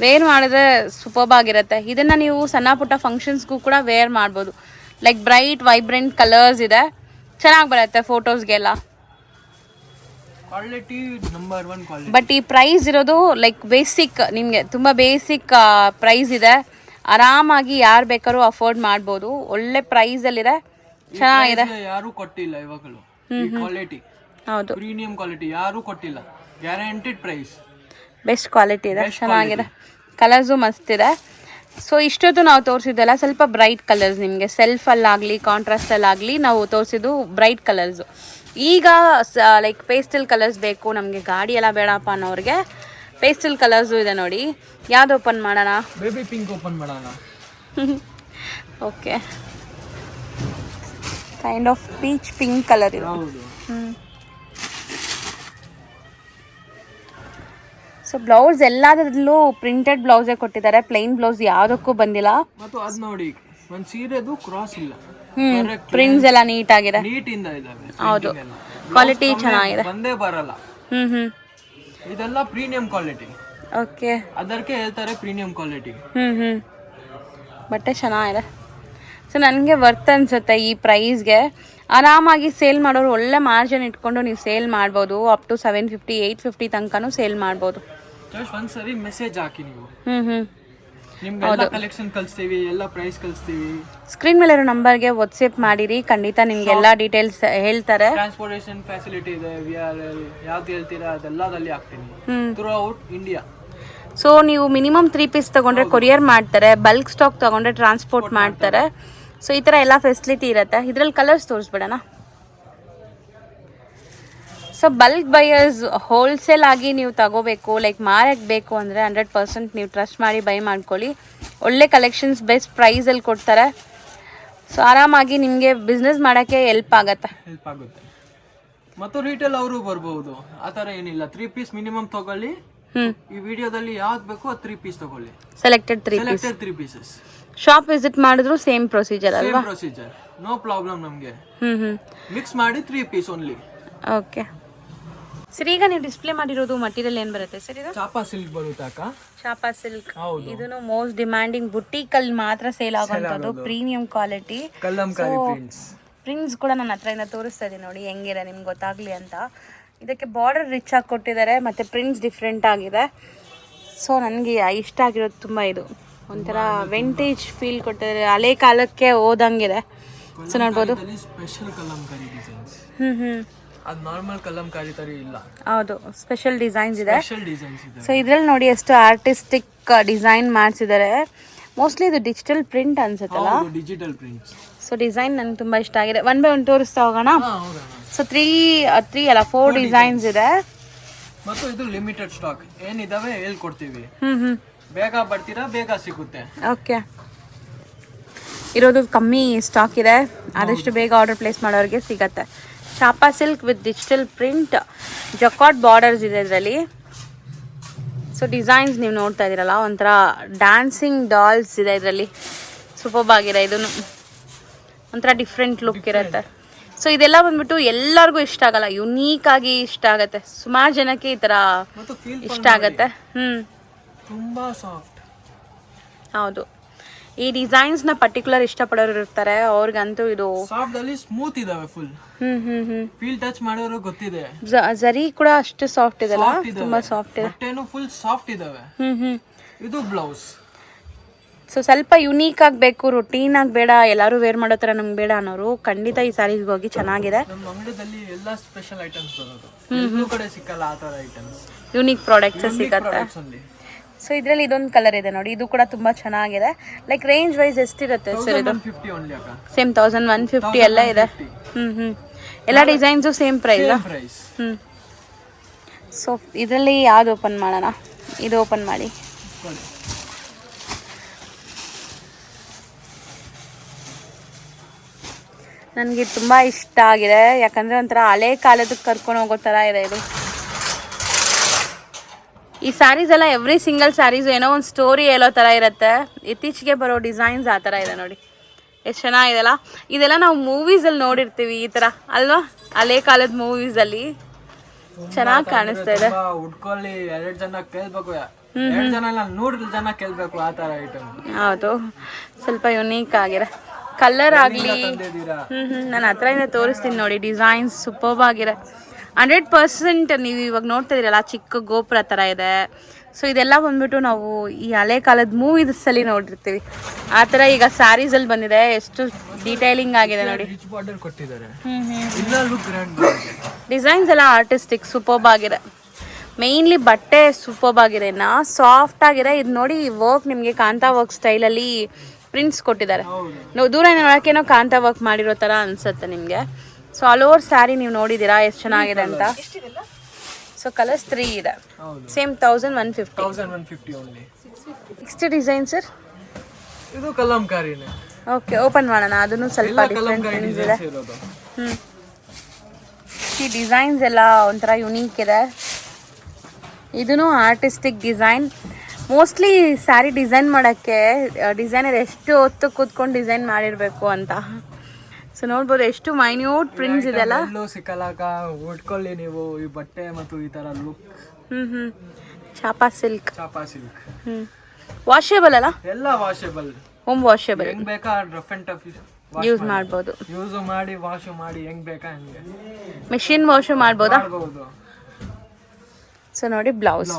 ವೇರ್ ಮಾಡಿದ್ರೆ ಸೂಪರ್ಬ್ ಆಗಿರುತ್ತೆ. ಇದನ್ನು ನೀವು ಸಣ್ಣ ಪುಟ್ಟ ಫಂಕ್ಷನ್ಸ್ಗೂ ಕೂಡ ವೇರ್ ಮಾಡ್ಬೋದು. ಲೈಕ್ ಬ್ರೈಟ್ ವೈಬ್ರೆಂಟ್ ಕಲರ್ಸ್ ಇದೆ, ಚೆನ್ನಾಗಿ ಬರುತ್ತೆ ಫೋಟೋಸ್ಗೆಲ್ಲ. Quality number 1 quality. ಬಟ್ ಈ ಪ್ರೈಸ್ ಇರೋದು ಲೈಕ್ ಬೇಸಿಕ್, ನಿಮಗೆ ತುಂಬ ಬೇಸಿಕ್ ಪ್ರೈಸ್ ಇದೆ. ಆರಾಮಾಗಿ ಯಾರು ಬೇಕಾದ್ರೂ ಅಫೋರ್ಡ್ ಮಾಡ್ಬೋದು. ಒಳ್ಳೆ ಪ್ರೈಸಲ್ಲಿದೆ, ಚೆನ್ನಾಗಿದೆ. ಯಾರು ಕೊಟ್ಟಿಲ್ಲ ಇವಾಗಲೂ ಈ ಕ್ವಾಲಿಟಿ. ಹೌದು, ಪ್ರೀಮಿಯಂ ಕ್ವಾಲಿಟಿ ಯಾರು ಕೊಟ್ಟಿಲ್ಲ. ಗ್ಯಾರಂಟಿಡ್ ಪ್ರೈಸ್, ಬೆಸ್ಟ್ ಕ್ವಾಲಿಟಿ ಇದೆ, ಚೆನ್ನಾಗಿದೆ. ಕಲರ್ಸು ಮಸ್ತ್ ಇದೆ. ಸೊ ಇಷ್ಟೊತ್ತು ನಾವು ತೋರಿಸಿದ್ದೆಲ್ಲ ಸ್ವಲ್ಪ ಬ್ರೈಟ್ ಕಲರ್ಸ್. ನಿಮಗೆ ಸೆಲ್ಫಲ್ಲಾಗಲಿ ಕಾಂಟ್ರಾಸ್ಟಲ್ಲಾಗಲಿ ನಾವು ತೋರಿಸಿದ್ದು ಬ್ರೈಟ್ ಕಲರ್ಸು. ಈಗ ಲೈಕ್ ಪೇಸ್ಟಲ್ ಕಲರ್ಸ್ ಬೇಕು ನಮಗೆ, ಗಾಡಿ ಎಲ್ಲ ಬೇಡಪ್ಪ ಅನ್ನೋರಿಗೆ ಪೇಸ್ಟಲ್ ಕಲರ್ಸು ಇದೆ ನೋಡಿ. ಯಾವ್ದು ಓಪನ್ ಮಾಡೋಣ? ಬೇಬಿ ಪಿಂಕ್ ಓಪನ್ ಮಾಡೋಣ. Okay, kind of peach pink colour ಇದೆ. ಹೌದು. ಸೊ ಬ್ಲೌಸ್ ಎಲ್ಲದರಲ್ಲೂ ಪ್ರಿಂಟೆಡ್ ಬ್ಲೌಸೇ ಕೊಟ್ಟಿದ್ದಾರೆ, ಪ್ಲೈನ್ ಬ್ಲೌಸ್ ಯಾವುದಕ್ಕೂ ಬಂದಿಲ್ಲ. ಮತ್ತು ಅದು ನೋಡಿ, ಒಂದು ಸೀರೆದು ಕ್ರಾಸ್ ಇಲ್ಲ, ಪ್ರಿಂಟ್ಸ್ ಎಲ್ಲ ನೀಟ್ ಆಗಿದೆ, ನೀಟ್ ಇಂದ ಇದಾವೆ. ಹೌದು, ಕ್ವಾಲಿಟಿ ಚೆನ್ನಾಗಿದೆ, ಒಂದೇ ಬರಲ್ಲ. ಇದೆಲ್ಲ ಪ್ರೀಮಿಯಂ ಕ್ವಾಲಿಟಿ. ಓಕೆ, ಅದಕ್ಕೆ ಹೇಳ್ತಾರೆ ಪ್ರೀಮಿಯಂ ಕ್ವಾಲಿಟಿ. ಬಟ್ಟೆ ಚೆನ್ನಾಗಿದೆ. ಸೊ ನನಗೆ ವರ್ತ್ ಅನ್ಸುತ್ತೆ ಈ ಪ್ರೈಸ್ಗೆ. ಆರಾಮಾಗಿ ಸೇಲ್ ಮಾಡೋರು ಒಳ್ಳೆ ಮಾರ್ಜಿನ್ ಇಟ್ಕೊಂಡು ನೀವು ಸೇಲ್ ಮಾಡ್ಬೋದು. ಅಪ್ ಟು 750 850 ತನಕನೂ ಸೇಲ್ ಮಾಡ್ಬೋದು. ಜಸ್ಟ್ ಒಂದ್ಸರಿ ಮೆಸೇಜ್ ಹಾಕಿ ನೀವು, ನಿಮ್ಗೆ ಎಲ್ಲ ಕಲೆಕ್ಷನ್ ಕಳಿಸ್ತೀವಿ, ಎಲ್ಲ ಪ್ರೈಸ್ ಕಳಿಸ್ತೀವಿ. ಸ್ಕ್ರೀನ್ ಮೇಲೆ ಇರೋ ನಂಬರ್ಗೆ ವಾಟ್ಸ್ಆಪ್ ಮಾಡಿರಿ, ಖಂಡಿತ ನಿಮ್ಗೆ ಎಲ್ಲ ಡೀಟೇಲ್ಸ್ ಹೇಳ್ತಾರೆ. ಟ್ರಾನ್ಸ್ಪೋರ್ಟೇಷನ್ ಫೆಸಿಲಿಟಿ ಇದೆ, VRL ಯಾವ್ದು ಹೇಳ್ತೀರಾ ಅದೆಲ್ಲದಲ್ಲಿ ಹಾಕ್ತೀನಿ ಥ್ರೂ ಔಟ್ ಇಂಡಿಯಾ. ಸೊ ನೀವು ಮಿನಿಮಮ್ 3 ಪೀಸ್ ತಗೊಂಡ್ರೆ ಕೊರಿಯರ್ ಮಾಡ್ತಾರೆ, ಬಲ್ಕ್ ಸ್ಟಾಕ್ ತಗೊಂಡ್ರೆ ಟ್ರಾನ್ಸ್ಪೋರ್ಟ್ ಮಾಡ್ತಾರೆ. ಸೊ ಈ ಥರ ಎಲ್ಲ ಫೆಸಿಲಿಟಿ ಇರುತ್ತೆ. ಇದರಲ್ಲಿ ಕಲರ್ಸ್ ತೋರಿಸ್ಬಿಡೋಣ. ಸೊ ಬಲ್ಕ್ ಬೈಯರ್ಸ್ ಹೋಲ್ಸೇಲ್ ಆಗಿ ನೀವು ತಗೋಬೇಕು, ಲೈಕ್ ಮಾರಕ್ಕೆ ಬೇಕು ಅಂದರೆ 100% ನೀವು ಟ್ರಸ್ಟ್ ಮಾಡಿ ಬೈ ಮಾಡ್ಕೊಳ್ಳಿ. ಒಳ್ಳೆ ಕಲೆಕ್ಷನ್ಸ್ ಬೆಸ್ಟ್ ಪ್ರೈಸಲ್ಲಿ ಕೊಡ್ತಾರೆ. ಸೊ ಆರಾಮಾಗಿ ನಿಮಗೆ ಬಿಸ್ನೆಸ್ ಮಾಡೋಕ್ಕೆ ಹೆಲ್ಪ್ ಆಗುತ್ತೆ. ಮತ್ತು ರೀಟೇಲ್ ಅವರು ಬರ್ಬೋದು, ಆ ಥರ ಏನಿಲ್ಲ. 3 ಪೀಸ್ ಮಿನಿಮಮ್ ತಗೊಳ್ಳಿ. ಈ ವಿಡಿಯೋದಲ್ಲಿ ಯಾವ್ದು ಬೇಕು ಅದು 3 ಪೀಸ್ ತಗೊಳ್ಳಿ. Selected 3 pieces. ಶಾಪ್ ವಿಸಿಟ್ ಮಾಡಿದ್ರು ಸೇಮ್ ಪ್ರೊಸೀಜರ್ ಅಲ್ವಾ? ಸೇಮ್ ಪ್ರೊಸೀಜರ್, ನೋ ಪ್ರಾಬ್ಲಮ್ ನಮಗೆ. ಮಿಕ್ಸ್ ಮಾಡಿ 3 ಪೀಸ್ ಓನ್ಲಿ. ಓಕೆ ಸರ್, ಈಗ ನೀವು ಡಿಸ್ಪ್ಲೇ ಮಾಡಿರೋದು ಮಟೀರಿಯಲ್ ಏನು ಬರುತ್ತೆ ಸರ್? ಇದು ಚಾಪಾ ಸಿಲ್ಕ್ ಬರುತ್ತೆ ಅಕ್ಕ. ಚಾಪಾ ಸಿಲ್ಕ್, ಇದನ್ನು ಮೋಸ್ಟ್ ಡಿಮ್ಯಾಂಡಿಂಗ್ ಬುಟೀಕಲ್ಲಿ ಮಾತ್ರ ಸೇಲ್ ಆಗುವಂಥದ್ದು, ಪ್ರೀಮಿಯಂ ಕ್ವಾಲಿಟಿ. ಕಲ್ಲಂಕಾರಿ ಪ್ರಿಂಟ್ಸ್ ಕೂಡ ನನ್ನ ಹತ್ರದಿಂದ ತೋರಿಸ್ತಾ ಇದ್ದೀನಿ ನೋಡಿ ಹೆಂಗಿದೆ ನಿಮ್ಗೆ ಗೊತ್ತಾಗಲಿ ಅಂತ. ಇದಕ್ಕೆ ಬಾರ್ಡರ್ ರಿಚ್ ಆಗಿ ಕೊಟ್ಟಿದ್ದಾರೆ ಮತ್ತು ಪ್ರಿಂಟ್ಸ್ ಡಿಫ್ರೆಂಟ್ ಆಗಿದೆ. ಸೊ ನನಗೆ ಇಷ್ಟ ಆಗಿರೋದು ತುಂಬ ಇದು ಒಂಥರ ವೆಂಟೇಜ್ ಫೀಲ್ ಕೊಟ್ಟಿದ್ದಾರೆ, ಹಳೆ ಕಾಲಕ್ಕೆ ಹೋದಂಗಿದೆ. ಸೊ ನೋಡ್ಬೋದು. Special Kalamkari designs. ಅದು ನಾರ್ಮಲ್ ಕಲ್ಲಂಕಾರಿ ತರ ಇಲ್ಲ, ಹೌದು ಸ್ಪೆಷಲ್ ಡಿಸೈನ್ಸ್ ಇದೆ. ಸೊ ಇದ್ರಲ್ಲಿ ನೋಡಿ ಎಷ್ಟು ಆರ್ಟಿಸ್ಟಿಕ್ ಡಿಸೈನ್ ಮಾಡಿಸಿದ್ದಾರೆ. ಮೋಸ್ಟ್ಲಿ ಇದು ಡಿಜಿಟಲ್ ಪ್ರಿಂಟ್ ಅನ್ಸುತ್ತಲ್ಲ? Digital print. ಸೊ ಡಿಸೈನ್ ನಂಗೆ ತುಂಬ ಇಷ್ಟ ಆಗಿದೆ. 1 by 1 ತೋರಿಸ್ತಾ ಹೋಗೋಣ. ಸೊ 4 ಡಿಸೈನ್ಸ್ ಇದೆ. ಮತ್ತು ಇದು ಲಿಮಿಟೆಡ್ ಸ್ಟಾಕ್ ಏನಿದಾವೆ ಹೇಳ್ಕೊಡ್ತೀವಿ. ಬೇಗ ಬರ್ತೀರಾ, ಬೇಗ ಸಿಗುತ್ತೆ. ಓಕೆ, ಇರೋದು ಕಮ್ಮಿ ಸ್ಟಾಕ್ ಇದೆ, ಆದಷ್ಟು ಬೇಗ ಆರ್ಡರ್ ಪ್ಲೇಸ್ ಮಾಡೋರಿಗೆ ಸಿಗತ್ತೆ. ಚಾಪಾ silk with digital print, jacquard borders ಇದೆ ಇದರಲ್ಲಿ. ಸೊ ಡಿಸೈನ್ಸ್ ನೀವು ನೋಡ್ತಾ ಇದ್ದೀರಲ್ಲ, ಒಂಥರ ಡ್ಯಾನ್ಸಿಂಗ್ ಡಾಲ್ಸ್ ಇದೆ ಇದರಲ್ಲಿ. ಸೂಪರ್ಬ್ ಆಗಿದೆ, ಇದನ್ನು ಒಂಥರ ಡಿಫ್ರೆಂಟ್ ಲುಕ್ ಇರುತ್ತೆ. ಸೊ ಇದೆಲ್ಲ ಬಂದ್ಬಿಟ್ಟು ಎಲ್ಲರಿಗೂ ಇಷ್ಟ ಆಗಲ್ಲ, ಯುನೀಕ್ ಆಗಿ ಇಷ್ಟ ಆಗುತ್ತೆ. ಸುಮಾರು ಜನಕ್ಕೆ ಈ ಥರ ಇಷ್ಟ ಆಗತ್ತೆ. ತುಂಬಾ ಸಾಫ್ಟ್. ಹೌದು, ಈ ಡಿಸೈನ್ಸ್ ನ ಪರ್ಟಿಕ್ಯುಲರ್ ಇಷ್ಟಪಡೋರು ಇರ್ತಾರೆ, ಅವ್ರಿಗಂತೂ ಇದು ಸಾಫ್ಟ್ ಅಲ್ಲಿ ಸ್ಮೂತ್ ಇದಾವೆ ಫುಲ್. ಫೀಲ್ ಟಚ್ ಮಾಡೋರು ಗೊತ್ತಿದೆ. ಜರಿ ಕೂಡ ಅಷ್ಟು ಸಾಫ್ಟ್ ಇದೆಲ್ಲ, ತುಂಬಾ ಸಾಫ್ಟ್ ಇದೆ. ಬಟ್ಟೆನೂ ಫುಲ್ ಸಾಫ್ಟ್ ಇದಾವೆ. ಇದು ಬ್ಲೌಸ್. ಸೊ ಸ್ವಲ್ಪ ಯುನೀಕ್ ಆಗಬೇಕು, ರೊಟೀನ್ ಆಗಿ ಬೇಡ, ಎಲ್ಲರೂ ವೇರ್ ಮಾಡೋ ಥರ ನಮ್ಗೆ ಬೇಡ ಅನ್ನೋರು ಖಂಡಿತ ಈ ಸ್ಯಾರೀಸ್ಗೆ ಹೋಗಿ ಚೆನ್ನಾಗಿದೆ. ನಮ್ಮ ಅಂಗಡಿಯಲ್ಲಿ ಎಲ್ಲ ಸ್ಪೆಷಲ್ ಐಟಮ್ಸ್ ಬರೋದು, ಎಲ್ಲೂ ಕಡೆ ಸಿಕ್ಕಲ್ಲ ಆ ಥರ ಐಟಮ್ಸ್. ಯುನೀಕ್ ಪ್ರಾಡಕ್ಟ್ಸ್ ಸಿಗುತ್ತೆ. ಸೊ ಇದರಲ್ಲಿ ಇದೊಂದು ಕಲರ್ ಇದೆ ನೋಡಿ, ಇದು ಕೂಡ ತುಂಬಾ ಚೆನ್ನಾಗಿದೆ. ಲೈಕ್ ರೇಂಜ್ ವೈಸ್ ಎಷ್ಟಿರುತ್ತೆ ಸರ್ ಇದು? ಸೇಮ್ 1150 ಎಲ್ಲ ಇದೆ. ಎಲ್ಲ ಡಿಸೈನ್ಸು ಸೇಮ್ ಪ್ರೈಸ್. ಸೊ ಇದರಲ್ಲಿ ಯಾವ್ದು ಓಪನ್ ಮಾಡೋಣ? ಇದು ಓಪನ್ ಮಾಡಿ. ನನಗೆ ತುಂಬ ಇಷ್ಟ ಆಗಿದೆ, ಯಾಕಂದರೆ ಒಂಥರ ಹಳೆ ಕಾಲದಕ್ಕೆ ಕರ್ಕೊಂಡು ಹೋಗೋ ಥರ ಇದೆ ಇದು. ಈ ಸ್ಯಾರೀಸ್ ಎಲ್ಲ ಎವ್ರಿ ಸಿಂಗಲ್ ಸ್ಯಾರೀಸು ಏನೋ ಒಂದು ಸ್ಟೋರಿ ಹೇಳೋ ಥರ ಇರುತ್ತೆ. ಇತ್ತೀಚೆಗೆ ಬರೋ ಡಿಸೈನ್ಸ್ ಆ ಥರ ಇದೆ ನೋಡಿ, ಎಷ್ಟು ಚೆನ್ನಾಗಿದೆಲ್ಲ. ಇದೆಲ್ಲ ನಾವು ಮೂವೀಸಲ್ಲಿ ನೋಡಿರ್ತೀವಿ ಈ ಥರ ಅಲ್ವಾ, ಹಳೆ ಕಾಲದ ಮೂವೀಸಲ್ಲಿ ಚೆನ್ನಾಗಿ ಕಾಣಿಸ್ತಾ ಇದೆ. ಉಟ್ಕೊಳ್ಳಿ 2 ಜನ ಕೇಳ್ಬೇಕು, 2 ಜನ ಇಲ್ಲ 100 ಜನ ಕೇಳ್ಬೇಕು ಆ ಥರ ಐಟಮ್. ಹೌದು, ಸ್ವಲ್ಪ ಯುನೀಕ್ ಆಗಿದೆ. ಕಲರ್ ಆಗಲಿ ನಾನು ಹತ್ರದಿಂದ ತೋರಿಸ್ತೀನಿ ನೋಡಿ, ಡಿಸೈನ್ಸ್ ಸೂಪರ್ಬ್ ಆಗಿದೆ. 100% ನೀವು ಇವಾಗ ನೋಡ್ತಾ ಇದ್ದೀರಲ್ಲ, ಚಿಕ್ಕ ಗೋಪುರ ಥರ ಇದೆ. ಸೊ ಇದೆಲ್ಲ ಬಂದ್ಬಿಟ್ಟು ನಾವು ಈ ಹಳೆ ಕಾಲದ ಮೂವೀಸಲ್ಲಿ ನೋಡಿರ್ತೀವಿ, ಆ ಥರ ಈಗ ಸ್ಯಾರೀಸಲ್ಲಿ ಬಂದಿದೆ. ಎಷ್ಟು ಡೀಟೈಲಿಂಗ್ ಆಗಿದೆ ನೋಡಿ. ಡಿಸೈನ್ಸ್ ಎಲ್ಲ ಆರ್ಟಿಸ್ಟಿಕ್ ಸೂಪರ್ಬ್ ಆಗಿದೆ. ಮೇಯ್ನ್ಲಿ ಬಟ್ಟೆ ಸೂಪರ್ಬ್ ಆಗಿದೆ, ಸಾಫ್ಟ್ ಆಗಿದೆ. ಇದು ನೋಡಿ ವರ್ಕ್ ನಿಮಗೆ ಕಾಂತಾ ವರ್ಕ್ ಸ್ಟೈಲಲ್ಲಿ ಪ್ರಿಂಟ್ಸ್ ಕೊಟ್ಟಿದ್ದಾರೆ. ದೂರ ನೋಡೋಕ್ಕೇನೋ ಕಾಂತಾ ವರ್ಕ್ ಮಾಡಿರೋ ಥರ ಅನಿಸುತ್ತೆ ನಿಮಗೆ. ಸೊ ಆಲ್ ಓವರ್ ಸ್ಯಾರಿ ನೀವು ನೋಡಿದ್ದೀರಾ ಎಷ್ಟು ಚೆನ್ನಾಗಿದೆ ಅಂತ. ಸೊ ಕಲರ್ಸ್ 3 ಇದೆ, same 1150 only. Next design sir, ಇದು ಕಲಂಕಾರಿನೇ. ಓಕೆ, ಓಪನ್ ಮಾಡೋಣ. ಅದನ್ನು ಸ್ವಲ್ಪ ಡಿಫ್ರೆಂಟ್ ಪ್ರಿಂಟ್ಸ್ ಇದೆ. ಈ ಡಿಸೈನ್ಸ್ ಎಲ್ಲ ಒಂಥರ ಯುನೀಕ್ ಇದೆ. ಇದೂ artistic design. Mostly sari design ಮಾಡೋಕ್ಕೆ ಡಿಸೈನರ್ ಎಷ್ಟು ಹೊತ್ತು ಕೂತ್ಕೊಂಡು ಡಿಸೈನ್ ಮಾಡಿರಬೇಕು ಅಂತ. ಸೊ ನೋಡ್ಬೋದು ಎಷ್ಟು ಮೈನ್ಯೂಟ್ ಪ್ರಿಂಟ್ಸ್ ಇದೆಲ್ಲ. ಸಿಕ್ಕಲಾಕ ಉಟ್ಕೊಳ್ಳಿ ನೀವು ಈ ಬಟ್ಟೆ ಮತ್ತು ಈ ತರ ಲುಕ್. ಚಾಪಾ ಸಿಲ್ಕ್. ವಾಷೇಬಲ್ ಅಲ್ಲ? ಎಲ್ಲ ವಾಷೇಬಲ್, ಹೋಮ್ ವಾಷೇಬಲ್. ಹೆಂಗ್ ಬೇಕಾ ರಫ್ ಅಂಡ್ ಟಫ್ ಯೂಸ್ ಮಾಡ್ಬೋದು. ಯೂಸ್ ಮಾಡಿ ವಾಶ್ ಮಾಡಿ ಹೆಂಗ್ ಬೇಕಾ ಹಂಗೆ ಮೆಷಿನ್ ವಾಶ್ ಮಾಡ್ಬೋದಾ? ಸೊ ನೋಡಿ ಬ್ಲೌಸ್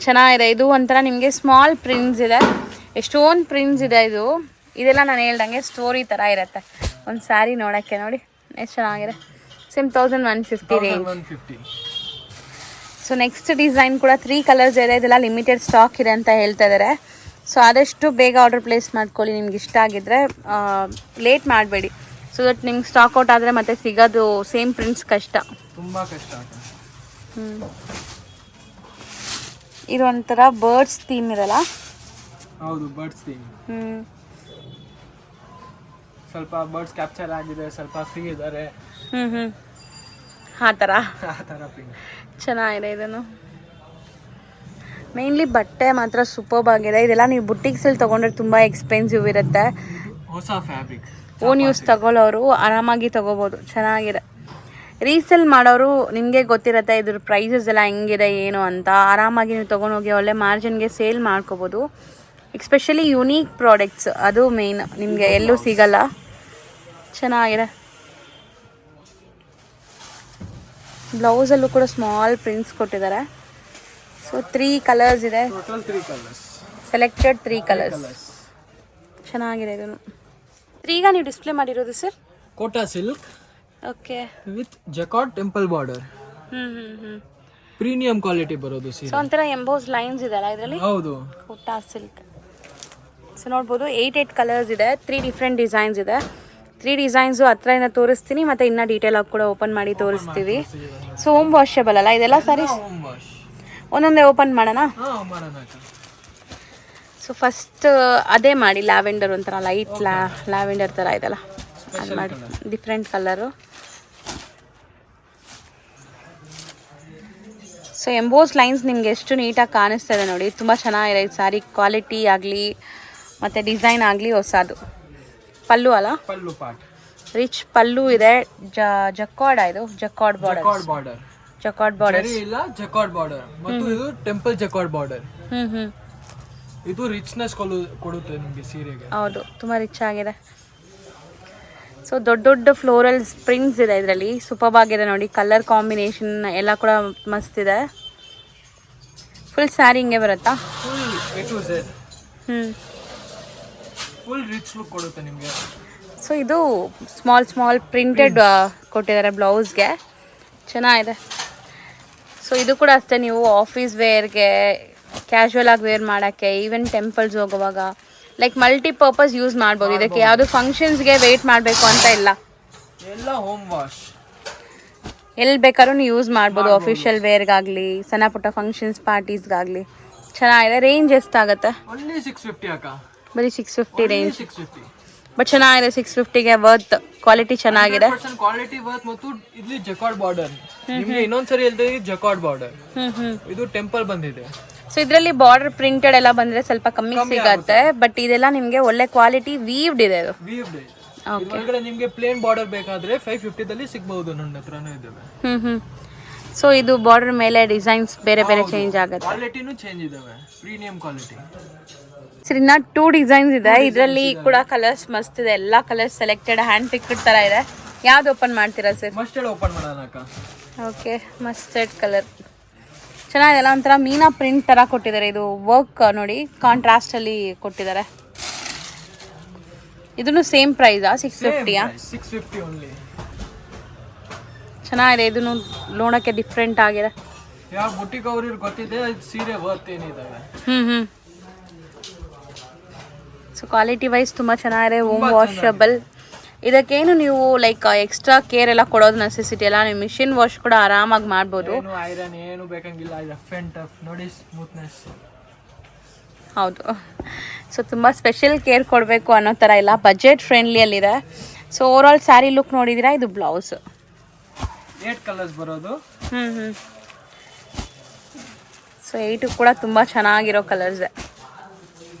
ಚೆನ್ನಾಗಿದೆ. ಇದು ಒಂಥರ ನಿಮಗೆ ಸ್ಮಾಲ್ ಪ್ರಿಂಟ್ಸ್ ಇದೆ, ಎಷ್ಟೊಂದು ಪ್ರಿಂಟ್ಸ್ ಇದೆ. ಇದೆಲ್ಲ ನಾನು ಹೇಳ್ದಂಗೆ ಸ್ಟೋರಿ ಥರ ಇರುತ್ತೆ. ಒಂದು ಸ್ಯಾರಿ ನೋಡೋಕ್ಕೆ ನೋಡಿ ಎಷ್ಟು ಚೆನ್ನಾಗಿದೆ. Same 1150 range. So next design ಕೂಡ 3 ಕಲರ್ಸ್ ಇದೆ. ಇದೆಲ್ಲ ಲಿಮಿಟೆಡ್ ಸ್ಟಾಕ್ ಇದೆ ಅಂತ ಹೇಳ್ತಾ ಇದ್ದಾರೆ. ಸೊ ಆದಷ್ಟು ಬೇಗ ಆರ್ಡರ್ ಪ್ಲೇಸ್ ಮಾಡ್ಕೊಳ್ಳಿ, ನಿಮ್ಗೆ ಇಷ್ಟ ಆಗಿದ್ದರೆ. ಲೇಟ್ ಮಾಡಬೇಡಿ, ಸೊ ದಟ್ ನಿಮ್ಗೆ ಸ್ಟಾಕ್ ಔಟ್ ಆದರೆ ಮತ್ತೆ ಸಿಗೋದು ಸೇಮ್ ಪ್ರಿಂಟ್ಸ್ ಕಷ್ಟ. ತುಂಬ ಕಷ್ಟ ಅಕ್ಕ. ಇದು ಒಂಥರ ಬರ್ಡ್ಸ್ ಥೀಮ್ ಇರಲ್ಲ. ಹೌದು, ಬರ್ಡ್ಸ್ ಥೀಮ್. ಸ್ವಲ್ಪ ಬರ್ಡ್ಸ್ ಕ್ಯಾಪ್ಚರ್ ಆಗಿದೆ, ಸ್ವಲ್ಪ ಫ್ರೀ ಇದ್ದಾರೆ, ಆ ಥರ ಆ ಥರ ಪ್ರಿಂಟ್ ಚೆನ್ನಾಗಿದೆ. ಇದನ್ನು ಮೇನ್ಲಿ ಬಟ್ಟೆ ಮಾತ್ರ ಸೂಪರ್ಬ್ ಆಗಿದೆ. ಇದೆಲ್ಲ ನೀವು ಬುಟ್ಟಿಕ್ಸಲ್ಲಿ ತೊಗೊಂಡ್ರೆ ತುಂಬ ಎಕ್ಸ್ಪೆನ್ಸಿವ್ ಇರುತ್ತೆ. ಹೊಸ ಫ್ಯಾಬ್ರಿಕ್, ಓನ್ ಯೂಸ್ ತಗೊಳ್ಳೋರು ಆರಾಮಾಗಿ ತೊಗೋಬೋದು. ಚೆನ್ನಾಗಿದೆ. ರೀಸೇಲ್ ಮಾಡೋರು ನಿಮಗೆ ಗೊತ್ತಿರುತ್ತೆ ಇದ್ರ ಪ್ರೈಸಸ್ ಎಲ್ಲ ಹೆಂಗಿದೆ ಏನು ಅಂತ. ಆರಾಮಾಗಿ ನೀವು ತೊಗೊಂಡೋಗಿ ಒಳ್ಳೆ ಮಾರ್ಜಿನ್ಗೆ ಸೇಲ್ ಮಾಡ್ಕೋಬೋದು. ಎಸ್ಪೆಷಲಿ ಯುನೀಕ್ ಪ್ರಾಡಕ್ಟ್ಸ್, ಅದು ಮೇಯ್ನ್, ನಿಮಗೆ ಎಲ್ಲೂ ಸಿಗಲ್ಲ. ಚೆನ್ನಾಗಿದೆ. ಬ್ಲೌಸಲ್ಲೂ ಕೂಡ ಸ್ಮಾಲ್ ಪ್ರಿಂಟ್ಸ್ ಕೊಟ್ಟಿದ್ದಾರೆ. ಸೊ 3 ಕಲರ್ಸ್ ಇದೆ, ಟೋಟಲ್ 3 ಕಲರ್ಸ್, ಸೆಲೆಕ್ಟೆಡ್ 3 ಕಲರ್ಸ್. ಚೆನ್ನಾಗಿದೆ ಇದನ್ನು. ಈಗ ನೀವು ಡಿಸ್ಪ್ಲೇ ಮಾಡಿರೋದು sir Kota silk okay with jacquard temple border. Premium quality ಬರೋದು ಸೊ ಸೀರೆ. ಒಂಥರ ಎಂಬೋಸ್ ಲೈನ್ಸ್ ಇದೆಲ್ಲ ಇದರಲ್ಲಿ. ಹೌದು, ಕೋಟಾ ಸಿಲ್ಕ್. ಸೊ ನೋಡ್ಬೋದು 8 ಕಲರ್ಸ್ ಇದೆ, 3 ಡಿಫ್ರೆಂಟ್ ಡಿಸೈನ್ಸ್ ಇದೆ. 3 ಡಿಸೈನ್ಸು ಹತ್ರದಿಂದ ತೋರಿಸ್ತೀನಿ, ಮತ್ತು ಇನ್ನೂ ಡೀಟೇಲ್ ಆಗಿ ಕೂಡ ಓಪನ್ ಮಾಡಿ ತೋರಿಸ್ತೀವಿ. ಸೊ ಹೋಮ್ ವಾಷಬಲ್ ಅಲ್ಲ ಇದೆಲ್ಲ ಸಾರಿ? Home wash. ಒಂದೊಂದೇ ಓಪನ್ ಮಾಡೋಣ. ಮಾಡೋಣ ಅಕ್ಕ. ಸೊ ಫಸ್ಟ್ ಅದೇ ಮಾಡಿ, ಲ್ಯಾವೆಂಡರ್ ಒಂಥರ ಲೈಟ್ ಲ್ಯಾವೆಂಡರ್ ಥರ ಇದೆಲ್ಲ, ಅದು ಮಾಡಿ different colour. So emboss lines ನಿಮ್ಗೆ ಎಷ್ಟು ನೀಟಾಗಿ ಕಾಣಿಸ್ತಾ ಇದೆ ನೋಡಿ, ತುಂಬ ಚೆನ್ನಾಗಿದೆ ಈ ಸಾರಿ. ಕ್ವಾಲಿಟಿ ಆಗಲಿ ಮತ್ತು ಡಿಸೈನ್ ಆಗಲಿ ಹೊಸದು. ಪಲ್ಲು ಅಲ್ಲ, ಪಲ್ಲು ಪಾರ್ಟ್ ರಿಚ್ ಪಲ್ಲು ಇದೆ. ಜಕಾರ್ಡ್ ಇದು, jacquard border, border, jacquard border ಇಲ್ಲ ಜಕಾರ್ಡ್ ಬಾರ್ಡರ್, ಮತ್ತು ಇದು ಟೆಂಪಲ್ ಜಕಾರ್ಡ್ ಬಾರ್ಡರ್. ಇದು ರಿಚ್ನೆಸ್ ಕೊಡುತ್ತೆ ನಿಮಗೆ ಸೀರೆಗೆ. ಹೌದು, ತುಂಬ ರಿಚ್ ಆಗಿದೆ. ಸೊ ದೊಡ್ಡ ದೊಡ್ಡ ಫ್ಲೋರಲ್ ಪ್ರಿಂಟ್ಸ್ ಇದೆ ಇದರಲ್ಲಿ, ಸೂಪರ್ ಆಗಿದೆ ನೋಡಿ. ಕಲರ್ ಕಾಂಬಿನೇಷನ್ ಎಲ್ಲ ಕೂಡ ಮಸ್ತ್ ಇದೆ. ಫುಲ್ ಸ್ಯಾರಿ ಹಿಂಗೆ ಬರುತ್ತಾ? Full A to Z, full rich look ಕೊಡುತ್ತೆ ನಿಮಗೆ. ಸೊ ಇದು ಸ್ಮಾಲ್ ಪ್ರಿಂಟೆಡ್ ಕೊಟ್ಟಿದ್ದಾರೆ ಬ್ಲೌಸ್ಗೆ, ಚೆನ್ನಾಗಿದೆ. ಸೊ ಇದು ಕೂಡ ಅಷ್ಟೇ, ನೀವು ಆಫೀಸ್ ವೇರ್ಗೆ, ಕ್ಯಾಶುವಲ್ ಆಗಿ ವೇರ್ ಮಾಡೋಕ್ಕೆ, ಈವನ್ ಟೆಂಪಲ್ಸ್ ಹೋಗುವಾಗ ಲೈಕ್ ಮಲ್ಟಿಪರ್ಪಸ್ ಯೂಸ್ ಮಾಡ್ಬೋದು. ಇದಕ್ಕೆ ಯಾವುದು ಫಂಕ್ಷನ್ಸ್ಗೆ ವೆಯ್ಟ್ ಮಾಡಬೇಕು ಅಂತ ಇಲ್ಲ, ಎಲ್ಲ ಹೋಮ್ ವಾಶ್ ಎಲ್ಲಿ ಬೇಕಾದ್ರೂ ನೀವು ಯೂಸ್ ಮಾಡ್ಬೋದು. ಅಫಿಷಿಯಲ್ ವೇರ್ಗಾಗಲಿ, ಸಣ್ಣ ಪುಟ್ಟ ಫಂಕ್ಷನ್ಸ್ ಪಾರ್ಟೀಸ್ಗಾಗಲಿ ಚೆನ್ನಾಗಿದೆ. ರೇಂಜ್ ಎಷ್ಟಾಗುತ್ತೆ? ಓನ್ಲಿ 650 ಅಕ್ಕ. ಬರೀ 650 ರೇಂಜ್, 650. ಬಟ್ ಚೆನ್ನಾಗಿದೆ. 650ಗೆ ವರ್ತ್, ಕ್ವಾಲಿಟಿ ಚೆನ್ನಾಗಿದೆ. Quality worth. ಮತ್ತು ಇಲ್ಲಿ ಜಕಾರ್ಡ್ ಬಾರ್ಡರ್, ನಿಮಗೆ ಇನ್ನೊಂದ್ಸರಿ ಹೇಳ್ತಾ ಜಕಾರ್ಡ್ ಬಾರ್ಡರ್. ಇದು ಟೆಂಪಲ್ ಬಂದಿದೆ. ಸೊ ಇದರಲ್ಲಿ ಬಾರ್ಡರ್ ಪ್ರಿಂಟೆಡ್ ಎಲ್ಲ ಬಂದ್ರೆ ಸ್ವಲ್ಪ ಕಮ್ಮಿ ಸಿಗತ್ತೆ, ಬಟ್ ಇದೆಲ್ಲ ನಿಮಗೆ ಒಳ್ಳೆ ಕ್ವಾಲಿಟಿ ವೀವ್ಡ್ ಇದೆ. ಅದು ಒಳಗಡೆ ನಿಮಗೆ ಪ್ಲೇನ್ ಬಾರ್ಡರ್ ಬೇಕಾದ್ರೆ 550 ದಲ್ಲಿ ಸಿಗಬಹುದು, ನನ್ನ ಹತ್ರನೂ ಇದಾವೆ. ಸೊ ಇದು ಬಾರ್ಡರ್ ಮೇಲೆ ಡಿಸೈನ್ಸ್ ಬೇರೆ ಬೇರೆ ಚೇಂಜ್ ಆಗುತ್ತೆ, ಕ್ವಾಲಿಟಿನೂ ಚೇಂಜ್ ಇದಾವೆ, ಪ್ರೀಮಿಯಂ ಕ್ವಾಲಿಟಿ. ಸರ್ ಇನ್ನ 2 ಡಿಸೈನ್ಸ್ ಇದೆ ಇದರಲ್ಲಿ ಕೂಡ. ಕಲರ್ಸ್ ಮಸ್ತ್ ಇದೆ, ಎಲ್ಲ ಕಲರ್ಸ್ ಸೆಲೆಕ್ಟೆಡ್, ಹ್ಯಾಂಡ್ ಪಿಕ್ಡ್ ತರ ಇದೆ. ಯಾವ್ದು ಓಪನ್ ಮಾಡ್ತೀರಾ ಸರ್? ಮಸ್ಟರ್ಡ್ ಓಪನ್ ಮಾಡೋಣ ಅಕ್ಕ. ಓಕೆ, ಮಸ್ಟರ್ಡ್ ಕಲರ್ ಚೆನ್ನಾಗಿದೆಲ್ಲ. ಒಂಥರ ಮೀನಾ ಪ್ರಿಂಟ್ ತರ ಕೊಟ್ಟಿದ್ದಾರೆ. ಇದು ವರ್ಕ್ ನೋಡಿ, ಕಾಂಟ್ರಾಸ್ಟ್ ಅಲ್ಲಿ ಕೊಟ್ಟಿದ್ದಾರೆ. ಇದನ್ನು ಸೇಮ್ ಪ್ರೈಸಾ? 650? 650 ಓನ್ಲಿ. ಚೆನ್ನಾಗಿದೆ, ಇದನ್ನು ನೋಡಕ್ಕೆ ಡಿಫ್ರೆಂಟ್ ಆಗಿದೆ. ಯಾವ ಬುಟಿಕ್ ಅವ್ರಿಗೆ ಗೊತ್ತಿದೆ ಸೀರೆ ವರ್ತ್ ಏನಿದಾವೆ. ಸೊ ಕ್ವಾಲಿಟಿ ವೈಸ್ ತುಂಬ ಚೆನ್ನಾಗಿದೆ, ಹೋಮ್ ವಾಷಬಲ್. ಇದಕ್ಕೇನು ನೀವು ಲೈಕ್ ಎಕ್ಸ್ಟ್ರಾ ಕೇರ್ ಎಲ್ಲ ಕೊಡೋದು ನೆಸೆಸಿಟಿ ಎಲ್ಲ, ನೀವು ಮಿಷಿನ್ ವಾಶ್ ಕೂಡ ಆರಾಮಾಗಿ ಮಾಡ್ಬೋದು. ಐರನ್ ಏನು ಬೇಕಂಗಿಲ್ಲ, ರಫ್ ಅಂಡ್ ಟಫ್ ನೋಡಿ, ಸ್ಮೂತ್ನೆಸ್. ಹೌದು. ಸೊ ತುಂಬ ಸ್ಪೆಷಲ್ ಕೇರ್ ಕೊಡಬೇಕು ಅನ್ನೋ ಥರ ಇಲ್ಲ, ಬಜೆಟ್ ಫ್ರೆಂಡ್ಲಿಯಲ್ಲಿದೆ. So over all sari look ನೋಡಿದ್ದೀರಾ. ಇದು ಬ್ಲೌಸ್ 8 ಕಲರ್ಸ್ ಬರೋದು. ಸೊ 8 ಕೂಡ ತುಂಬ ಚೆನ್ನಾಗಿರೋ ಕಲರ್ಸ್.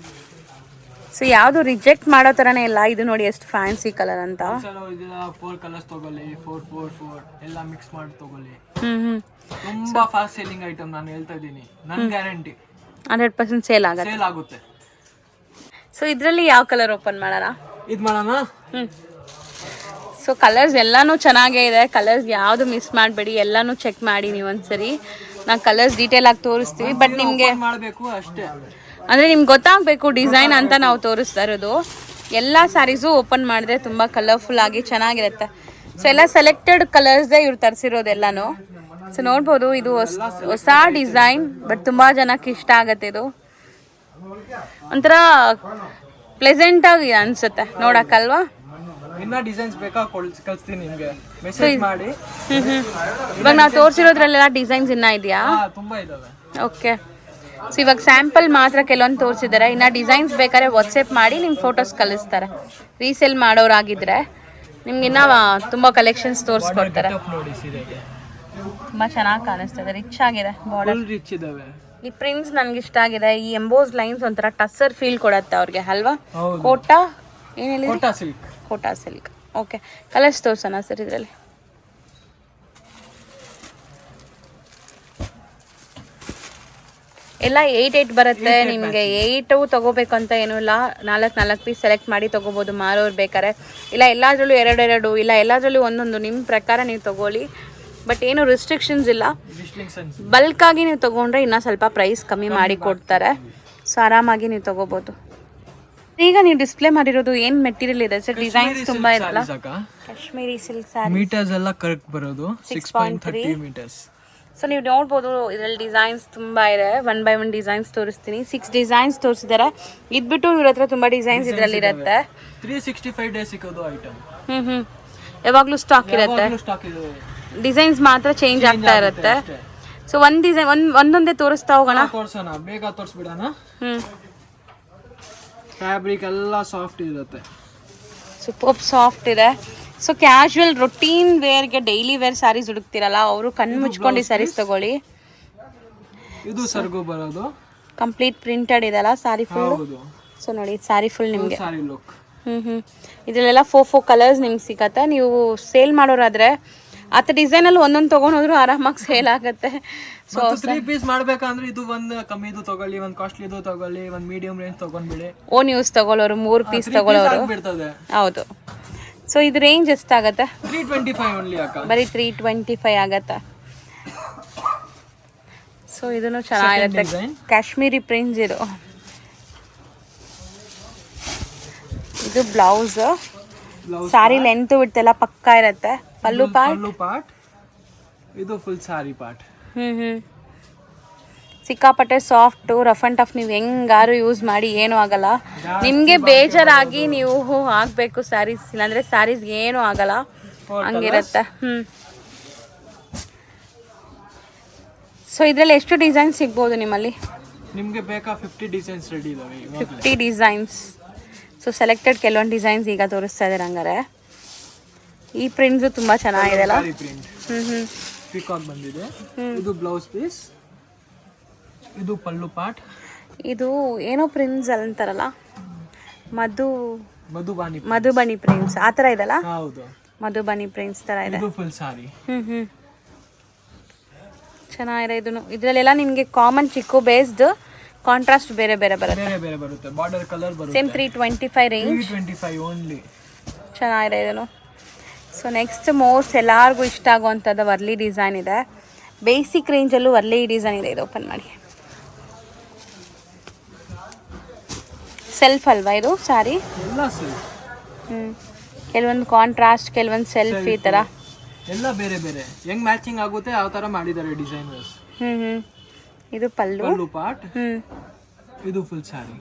ಸೊ ಯಾವುದು ರಿಜೆಕ್ಟ್ ಮಾಡೋ ಥರನೇ ಇಲ್ಲ. ಇದು ನೋಡಿ ಎಷ್ಟು ಫ್ಯಾನ್ಸಿ ಕಲರ್ ಅಂತ. 4 ಕಲರ್ಸ್ ತಗೊಳ್ಳಿ, 4 ಎಲ್ಲ ಮಿಕ್ಸ್ ಮಾಡಿ ತಗೊಳ್ಳಿ. ತುಂಬಾ ಫಾಸ್ಟ್ ಸೇಲಿಂಗ್ ಐಟಮ್, ನಾನು ಹೇಳ್ತಾ ಇದ್ದೀನಿ, ನನ್ನ ಗ್ಯಾರಂಟಿ 100% ಸೇಲ್ ಆಗುತ್ತೆ. ಸೊ ಇದರಲ್ಲಿ ಯಾವ ಕಲರ್ ಓಪನ್ ಮಾಡೋಣ? ಇದು ಮಾಡೋಣ. ಸೊ ಕಲರ್ಸ್ ಎಲ್ಲಾನು ಚೆನ್ನಾಗೇ ಇದೆ, ಕಲರ್ಸ್ ಯಾವುದು ಮಿಸ್ ಮಾಡಬೇಡಿ, ಎಲ್ಲಾನು ಚೆಕ್ ಮಾಡಿ ನೀವು ಒಂದ್ಸರಿ. ನಾವು ಕಲರ್ಸ್ ಡೀಟೇಲ್ ಆಗಿ ತೋರಿಸ್ತೀವಿ, ಬಟ್ ನಿಮಗೆ ಮಾಡಬೇಕು ಅಷ್ಟೇ, ಅಂದರೆ ನಿಮ್ಗೆ ಗೊತ್ತಾಗಬೇಕು ಡಿಸೈನ್ ಅಂತ ನಾವು ತೋರಿಸ್ತಾ ಇರೋದು. ಎಲ್ಲ ಸ್ಯಾರೀಸು ಓಪನ್ ಮಾಡಿದ್ರೆ ತುಂಬ ಕಲರ್ಫುಲ್ ಆಗಿ ಚೆನ್ನಾಗಿರುತ್ತೆ. ಸೊ ಎಲ್ಲ ಸೆಲೆಕ್ಟೆಡ್ ಕಲರ್ಸ್ದೇ ಇವ್ರು ತರಿಸಿರೋದೆಲ್ಲನೂ. ಸೊ ನೋಡ್ಬೋದು, ಇದು ಹೊಸ ಡಿಸೈನ್, ಬಟ್ ತುಂಬ ಜನಕ್ಕೆ ಇಷ್ಟ ಆಗುತ್ತೆ. ಇದು ಒಂಥರ ಪ್ಲೆಸೆಂಟಾಗಿ ಅನಿಸುತ್ತೆ ನೋಡೋಕ್ಕಲ್ವಾ. ಇನ್ನ ಡಿಸೈನ್ಸ್ ಬೇಕಾ ಕಳಿಸ್ತೀನಿ ನಿಮಗೆ, ಮೆಸೇಜ್ ಮಾಡಿ. ಇವಾಗ ನಾವು ತೋರಿಸಿರೋದ್ರಲ್ಲೆಲ್ಲ ಡಿಸೈನ್ಸ್ ಇನ್ನೂ ಇದೆಯಾ? ತುಂಬಾ ಇದಾವೆ. ಓಕೆ, ಸೊ ಇವಾಗ ಸ್ಯಾಂಪಲ್ ಮಾತ್ರ ಕೆಲವೊಂದು ತೋರಿಸಿದ್ದಾರೆ. ಇನ್ನು ಡಿಸೈನ್ಸ್ ಬೇಕಾದ್ರೆ ವಾಟ್ಸಪ್ ಮಾಡಿ ನಿಮ್ಗೆ ಫೋಟೋಸ್ ಕಳಿಸ್ತಾರೆ. ರೀಸೇಲ್ ಮಾಡೋರಾಗಿದ್ದರೆ ನಿಮ್ಗೆ ಇನ್ನೂ ತುಂಬ ಕಲೆಕ್ಷನ್ಸ್ ತೋರಿಸ್ಕೊಡ್ತಾರೆ. ನೋಡಿ ಸೀರೆಗೆ ತುಂಬ ಚೆನ್ನಾಗಿ ಕಾಣಿಸ್ತದೆ, ರಿಚ್ ಆಗಿದೆ ಬಾರ್ಡರ್, ರಿಚ್ ಇದಾವೆ. ಈ ಪ್ರಿಂಟ್ಸ್ ನನಗೆ ಇಷ್ಟ ಆಗಿದೆ. ಈ ಎಂಬೋಸ್ ಲೈನ್ಸ್ ಒಂಥರ ಟಸ್ಸರ್ ಫೀಲ್ ಕೊಡುತ್ತೆ ಅವ್ರಿಗೆ ಅಲ್ವಾ? ಹೌದು. ಕೋಟಾ ಏನು ಹೇಳಿ? Kota silk. Kota silk. Okay, colours ತೋರ್ಸೋಣ ಸರ್ ಇದರಲ್ಲಿ. ಎಲ್ಲ 8 ಬರುತ್ತೆ. ನಿಮಗೆ 8 ತಗೋಬೇಕು ಅಂತ ಏನೂ ಇಲ್ಲ, 4 ಪೀಸ್ ಸೆಲೆಕ್ಟ್ ಮಾಡಿ ತೊಗೋಬೋದು ಮಾರೋರು ಬೇಕಾರೆ. ಇಲ್ಲ ಎಲ್ಲದರಲ್ಲೂ 2 ಇಲ್ಲ ಎಲ್ಲದರಲ್ಲೂ ಒಂದೊಂದು ನಿಮ್ಮ ಪ್ರಕಾರ ನೀವು ತೊಗೊಳ್ಳಿ. ಬಟ್ ಏನು ರಿಸ್ಟ್ರಿಕ್ಷನ್ಸ್ ಇಲ್ಲ. ಬಲ್ಕಾಗಿ ನೀವು ತೊಗೊಂಡ್ರೆ ಇನ್ನೂ ಸ್ವಲ್ಪ ಪ್ರೈಸ್ ಕಮ್ಮಿ ಮಾಡಿ ಕೊಡ್ತಾರೆ. ಸೊ ಆರಾಮಾಗಿ ನೀವು ತೊಗೋಬೋದು. ಈಗ ನೀವು ಡಿಸ್ಪ್ಲೇ ಮಾಡಿರೋದು ಏನು ಮೆಟೀರಿಯಲ್ ಇದೆ ಸರ್? ಡಿಸೈನ್ಸ್ ತುಂಬ ಇದೆಲ್ಲ. ಕಾಶ್ಮೀರಿ ಸಿಲ್ಕ್ ಸ್ಯಾರಿ. ಮೀಟರ್ಸ್ ಎಲ್ಲ ಕರೆಕ್ಟ್ ಬರೋದು 6.30 ಮೀಟರ್ಸ್. ಸೊ ನೀವು ನೋಡ್ಬೋದು ಇದರಲ್ಲಿ ಡಿಸೈನ್ಸ್ ತುಂಬ ಇದೆ. 1 by 1 ಡಿಸೈನ್ಸ್ ತೋರಿಸ್ತೀನಿ. 6 ಡಿಸೈನ್ಸ್ ತೋರಿಸಿದ್ದಾರೆ. ಇದ್ಬಿಟ್ಟು ಇವ್ರ ಹತ್ರ ತುಂಬ ಡಿಸೈನ್ಸ್ ಇದರಲ್ಲಿ ಇರುತ್ತೆ. 365 ಡೇಸ್ ಸಿಗೋದು ಐಟಮ್. ಯಾವಾಗಲೂ ಸ್ಟಾಕ್ ಇರುತ್ತೆ. ಡಿಸೈನ್ಸ್ ಮಾತ್ರ ಚೇಂಜ್ ಆಗ್ತಾ ಇರುತ್ತೆ. ಸೊ ಒಂದು ಡಿಸೈನ್ ಒಂದೊಂದೇ ತೋರಿಸ್ತಾ ಹೋಗೋಣ. ತೋರ್ಸೋಣ, ಬೇಗ ತೋರಿಸ್ಬಿಡೋಣ. ಫ್ಯಾಬ್ರಿಕ್ ಎಲ್ಲ ಸಾಫ್ಟ್ ಇರುತ್ತೆ, ಸೂಪರ್ ಸಾಫ್ಟ್ ಇದೆ. ಸೊ ಕ್ಯಾಶುವಲ್ ರೊಟೀನ್ ವೇರ್ಗೆ ಡೈಲಿ ವೇರ್ ಸ್ಯಾರೀಸ್ ಹುಡುಕ್ತಿರಲ್ಲ ಅವರು ಕಣ್ಣು ಮುಚ್ಕೊಂಡು ಈ ಸ್ಯಾರೀಸ್ ತಗೊಳ್ಳಿ. ಇದು ಸರ್ಗು ಬರೋದು ಕಂಪ್ಲೀಟ್ ಪ್ರಿಂಟೆಡ್ ಇದೆಲ್ಲ ಸ್ಯಾರಿ ಫುಲ್. ಸೊ ನೋಡಿ ಸ್ಯಾರಿ ಫುಲ್ ನಿಮಗೆ ಸ್ಯಾರಿ ಲುಕ್. ಇದರಲ್ಲೆಲ್ಲ 4 ಕಲರ್ಸ್ ನಿಮ್ಗೆ ಸಿಗತ್ತೆ. ನೀವು ಸೇಲ್ ಮಾಡೋರಾದ್ರೆ ಆತ ಡಿಸೈನಲ್ಲಿ ಒಂದೊಂದು ತೊಗೊಂಡೋದ್ರು ಆರಾಮಾಗಿ ಸೇಲ್ ಆಗುತ್ತೆ. ಸೊ 3 ಪೀಸ್ ಮಾಡ್ಬೇಕಂದ್ರೆ ಇದು ಒಂದು ಕಮ್ಮಿದು ತಗೊಳ್ಳಿ, ಒಂದು ಕಾಸ್ಟ್ಲಿದು ತಗೊಳ್ಳಿ, ಒಂದು ಮೀಡಿಯಂ ರೇಂಜ್ ತಗೊಂಡ್ಬಿಡಿ. ಓನ್ ಯೂಸ್ ತಗೊಳ್ಳೋರು 3 ಪೀಸ್ ತಗೊಳ್ಳೋರು. ಹೌದು. ಸೊ ಇದು ರೇಂಜ್ ಎಷ್ಟಾಗತ್ತೆ? 325 ಓನ್ಲಿ ಅಕ್ಕ. ಬರೀ 325 ಆಗತ್ತೆ. ಸೊ ಇದನ್ನು ಚೆನ್ನಾಗಿರುತ್ತೆ. ಕಾಶ್ಮೀರಿ ಪ್ರಿಂಟ್ಸ್ ಇದು. ಇದು ಬ್ಲೌಸ್. ಸಾರಿ ಲೆಂತ್ ಬಿಡ್ತೆಲ್ಲ ಪಕ್ಕ ಇರುತ್ತೆ. ಪಲ್ಲು ಪಾರ್ಟ್. ಇದು ಫುಲ್ ಸಾರಿ ಪಾರ್ಟ್. ಸಿಕ್ಕಾಪಟ್ಟೆ ಸಾಫ್ಟ್, ರಫ್ ಅಂಡ್ ಟಫ್. ನೀವು ಹೆಂಗಾರು ಯೂಸ್ ಮಾಡಿ ಏನೂ ಆಗಲ್ಲ. ನಿಮಗೆ ಬೇಜಾರಾಗಿ ನೀವು ಹಾಕಬೇಕು ಸ್ಯಾರೀಸ್, ಇಲ್ಲಾಂದರೆ ಸ್ಯಾರೀಸ್ ಏನೂ ಆಗಲ್ಲ, ಹಂಗಿರುತ್ತೆ. ಸೊ ಇದರಲ್ಲಿ ಎಷ್ಟು ಡಿಸೈನ್ ಸಿಗ್ಬೋದು ನಿಮ್ಮಲ್ಲಿ? ನಿಮಗೆ ಬೇಕಾ 50 ಡಿಸೈನ್ಸ್ ರೆಡಿ ಇದಾವೆ. 50 ಡಿಸೈನ್ಸ್. ಸೊ ಸೆಲೆಕ್ಟೆಡ್ ಕೆಲವೊಂದು ಡಿಸೈನ್ಸ್ ಈಗ ತೋರಿಸ್ತಾ ಇದ್ದಾರೆ. ಹಂಗಾರೆ ಈ ಪ್ರಿಂಟ್ಸು ತುಂಬ ಚೆನ್ನಾಗಿದೆ ಅಲ್ಲ? ಪಿಕಾಕ್ ಬಂದಿದೆ. ಇದು ಬ್ಲೌಸ್ ಪೀಸ್. ಇದು ಪಲ್ಲು ಪಾರ್ಟ್. ಇದು ಏನೋ ಪ್ರಿಂಟ್ಸ್ ಅಂತಾರಲ್ಲ, ಮಧುಬನಿ ಪ್ರಿಂಟ್ಸ್ ಆ ಥರ ಇದೆಲ್ಲ? ಹೌದು, ಮಧುಬನಿ ಪ್ರಿಂಟ್ಸ್ ಥರ ಇದೆ. ಇದು ಫುಲ್ ಸಾರಿ. ಚೆನ್ನಾಗಿದೆ. ಇದನ್ನು ಇದರಲ್ಲೆಲ್ಲ ನಿಮಗೆ ಕಾಮನ್ ಚಿಕ್ಕು ಬೇಸ್ಡ್, ಕಾಂಟ್ರಾಸ್ಟ್ ಬೇರೆ ಬೇರೆ ಬರುತ್ತೆ. ಬಾರ್ಡರ್ ಕಲರ್ ಬರುತ್ತೆ. Same 325 range. 325 ಓನ್ಲಿ. ಚೆನ್ನಾಗಿದೆ ಇದನ್ನು. ಸೊ ನೆಕ್ಸ್ಟ್ ಮೋಸ್ಟ್ ಎಲ್ಲರಿಗೂ ಇಷ್ಟ ಆಗುವಂಥದ್ದು ವರ್ಲಿ ಡಿಸೈನ್ ಇದೆ. ಬೇಸಿಕ್ ರೇಂಜಲ್ಲೂ ವರ್ಲಿ ಡಿಸೈನ್ ಇದೆ. ಇದು ಓಪನ್ ಮಾಡಿ. ಸೆಲ್ಫ್ ಅಲ್ವಾ ಇದು ಸ್ಯಾರಿ? ಕೆಲವೊಂದು ಕಾಂಟ್ರಾಸ್ಟ್, ಕೆಲವೊಂದು ಸೆಲ್ಫ್, ಈ ಥರ ಎಲ್ಲ ಬೇರೆ ಬೇರೆ ಹೆಂಗ್ ಮ್ಯಾಚಿಂಗ್ ಆಗುತ್ತೆ ಆ ಥರ ಮಾಡಿದ್ದಾರೆ ಡಿಸೈನರ್ಸ್. ಇದು ಪಲ್ಲು ಪಾರ್ಟ್. ಇದು ಫುಲ್ ಸ್ಯಾರಿ.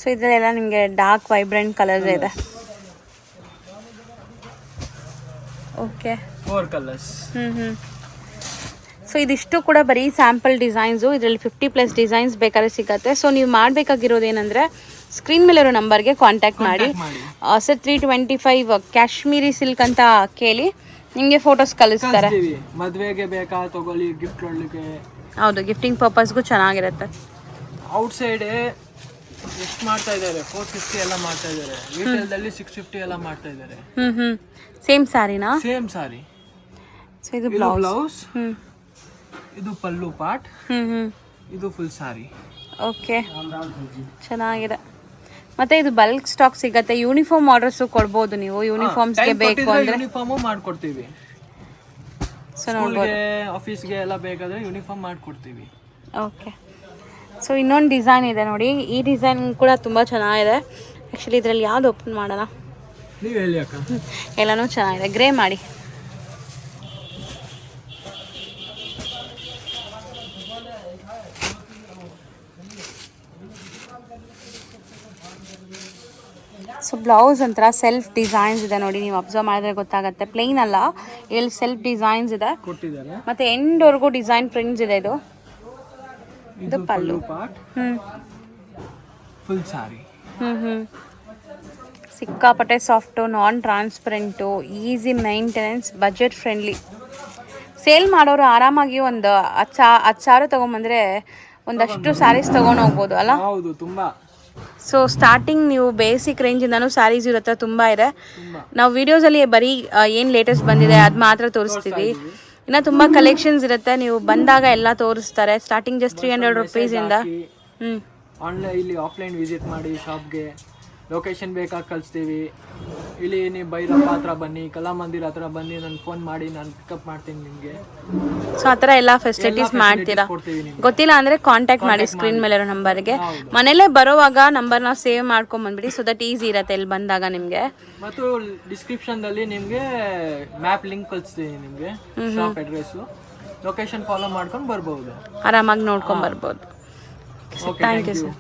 ಸೊ ಇದರಲ್ಲೆಲ್ಲ ನಿಮಗೆ ಡಾರ್ಕ್ ವೈಬ್ರೆಂಟ್ ಕಲರ್ಸ್ ಇದೆ. Okay, 4 colours. ಸೊ ಇದಿಷ್ಟು ಕೂಡ ಬರೀ ಸ್ಯಾಂಪಲ್ ಡಿಸೈನ್ಸು. ಇದರಲ್ಲಿ 50+ ಡಿಸೈನ್ಸ್ ಬೇಕಾದ್ರೆ ಸಿಗುತ್ತೆ. ಸೊ ನೀವು ಮಾಡಬೇಕಾಗಿರೋದು ಏನಂದರೆ ಸ್ಕ್ರೀನ್ ಮೇಲಿರೋ ನಂಬರ್ಗೆ ಕಾಂಟ್ಯಾಕ್ಟ್ ಮಾಡಿ. ಸರ್ 325 ಕಾಶ್ಮೀರಿ ಸಿಲ್ಕ್ ಅಂತ ಕೇಳಿ ನಿಮಗೆ ಫೋಟೋಸ್ ಕಳಿಸ್ತಾರೆ. ಮದುವೆಗೆ ಬೇಕಾ ತಗೊಳ್ಳಿ, ಗಿಫ್ಟ್ ಕೊಡಲಿಕ್ಕೆ. ಹೌದು, ಗಿಫ್ಟಿಂಗ್ ಪರ್ಪಸ್ಗೂ ಚೆನ್ನಾಗಿರುತ್ತೆ. ಔಟ್ಸೈಡ್ ಎಷ್ಟು ಮಾಡ್ತಾ ಇದ್ದಾರೆ? 450 ಎಲ್ಲ ಮಾಡ್ತಾ ಇದ್ದಾರೆ. ರಿಟೇಲ್ದಲ್ಲಿ 650 ಎಲ್ಲ ಮಾಡ್ತಾ ಇದ್ದಾರೆ. ಸೇಮ್ ಸ್ಯಾರಿನಾ? ಸೇಮ್ ಸಾರಿ. ಸೊ ಇದು ಬ್ಲೌಸ್. ಇದು ಪಲ್ಲು ಪಾರ್ಟ್. ಇದು ಫುಲ್ ಸಾರಿ. ಓಕೆ, ಚೆನ್ನಾಗಿದೆ. ಮತ್ತೆ ಇದು ಬಲ್ಕ್ ಸ್ಟಾಕ್ ಸಿಗುತ್ತೆ. ಯೂನಿಫಾರ್ಮ್ ಆರ್ಡರ್ಸ್ ಕೊಡ್ಬೋದು ನೀವು. ಯೂನಿಫಾರ್ಮ್ಸ್ಗೆ ಬೇಕು ಅಂದ್ರೆ ಯೂನಿಫಾರ್ಮ್ ಮಾಡ್ಕೊಡ್ತೀವಿ. ಸೊ ನೋಡ್ಬೋದು, ಆಫೀಸ್ಗೆ ಎಲ್ಲ ಬೇಕಾದ್ರೆ ಯೂನಿಫಾರ್ಮ್ ಮಾಡ್ಕೊಡ್ತೀವಿ. ಓಕೆ. ಸೊ ಇನ್ನೊಂದು ಡಿಸೈನ್ ಇದೆ ನೋಡಿ. ಈ ಡಿಸೈನ್ ಕೂಡ ತುಂಬ ಚೆನ್ನಾಗಿದೆ. ಆ್ಯಕ್ಚುಲಿ ಇದರಲ್ಲಿ ಯಾವ್ದು ಓಪನ್ ಮಾಡೋಣ? ನೀವು ಹೇಳಿ ಅಕ್ಕ. ಎಲ್ಲನೂ ಚೆನ್ನಾಗಿದೆ. ಗ್ರೇ ಮಾಡಿ. ಸೊ ಬ್ಲೌಸ್ ಒಂಥರ ಸೆಲ್ಫ್ ಡಿಸೈನ್ಸ್ ಇದೆ ನೋಡಿ, ನೀವು ಅಬ್ಸರ್ವ್ ಮಾಡಿದ್ರೆ ಗೊತ್ತಾಗುತ್ತೆ. ಪ್ಲೇನ್ ಅಲ್ಲ, ಇಲ್ಲಿ ಸೆಲ್ಫ್ ಡಿಸೈನ್ಸ್ ಇದೆ ಕೊಟ್ಟಿದ್ದಾರೆ. ಮತ್ತೆ ಎಂಡ್ವರೆಗೂ ಡಿಸೈನ್ ಪ್ರಿಂಟ್ಸ್ ಇದೆ. ಇದು ಪಲ್ಲು ಪಾರ್ಟ್, ಹ್ಮ್ ಫುಲ್ ಸಾರಿ. ಸಿಕ್ಕಾಪಟ್ಟೆ soft, non transparent, easy maintenance, budget friendly. Sale ಮಾಡೋರು ಆರಾಮಾಗಿ ಒಂದು 10,000 ತೊಗೊಂಬಂದರೆ ಒಂದಷ್ಟು ಸ್ಯಾರೀಸ್ ತೊಗೊಂಡು ಹೋಗ್ಬೋದು ಅಲ್ಲ. ಹೌದು, ತುಂಬಾ. ಸೊ ಸ್ಟಾರ್ಟಿಂಗ್ ನೀವು ಬೇಸಿಕ್ ರೇಂಜಿಂದನೂ ಸ್ಯಾರೀಸ್ ಇರುತ್ತೆ, ತುಂಬ ಇದೆ. ನಾವು ವಿಡಿಯೋಸಲ್ಲಿ ಬರೀ ಏನು ಲೇಟೆಸ್ಟ್ ಬಂದಿದೆ ಅದು ಮಾತ್ರ ತೋರಿಸ್ತೀವಿ. ಇನ್ನು ತುಂಬ ಕಲೆಕ್ಷನ್ಸ್ ಇರುತ್ತೆ, ನೀವು ಬಂದಾಗ ಎಲ್ಲ ತೋರಿಸ್ತಾರೆ. Starting just 300 ರುಪೀಸಿಂದ. ಆನ್ಲೈನ್ ಇಲ್ಲಿ ಆಫ್ಲೈನ್ ವಿಸಿಟ್ ಮಾಡಿ ಶಾಪ್ಗೆ, ಲೊಕೇಶನ್ ಬೇಕಾಗಿ ಕಳಿಸ್ತೀವಿ. ಇಲ್ಲಿ ನೀವು ಭೈರಪ್ಪ ಹತ್ರ ಬನ್ನಿ, ಕಲಾಮಂದಿರ ಹತ್ರ ಬನ್ನಿ, ನಾನು ಫೋನ್ ಮಾಡಿ ನಾನು ಪಿಕಪ್ ಮಾಡ್ತೀನಿ ನಿಮಗೆ. ಸೊ ಆ ಥರ ಎಲ್ಲ ಫೆಸಿಲಿಟೀಸ್ ಮಾಡ್ತೀರಾ. ಗೊತ್ತಿಲ್ಲ ಅಂದರೆ ಕಾಂಟ್ಯಾಕ್ಟ್ ಮಾಡಿ ಸ್ಕ್ರೀನ್ ಮೇಲೆ ಇರೋ ನಂಬರ್ಗೆ. ಮನೇಲೇ ಬರೋವಾಗ ನಂಬರ್ನ ಸೇವ್ ಮಾಡ್ಕೊಂಬಂದ್ಬಿಡಿ, ಸೊ ದಟ್ ಈಸಿ ಇರುತ್ತೆ ಇಲ್ಲಿ ಬಂದಾಗ ನಿಮಗೆ. ಮತ್ತು ಡಿಸ್ಕ್ರಿಪ್ಷನ್ದಲ್ಲಿ ನಿಮಗೆ ಮ್ಯಾಪ್ ಲಿಂಕ್ ಕಳಿಸ್ತೀನಿ ನಿಮಗೆ, ಶಾಪ್ ಅಡ್ರೆಸ್ಸು, ಲೊಕೇಶನ್ ಫಾಲೋ ಮಾಡ್ಕೊಂಡು ಬರ್ಬೋದು, ಆರಾಮಾಗಿ ನೋಡ್ಕೊಂಡು ಬರ್ಬೋದು. Thank you sir.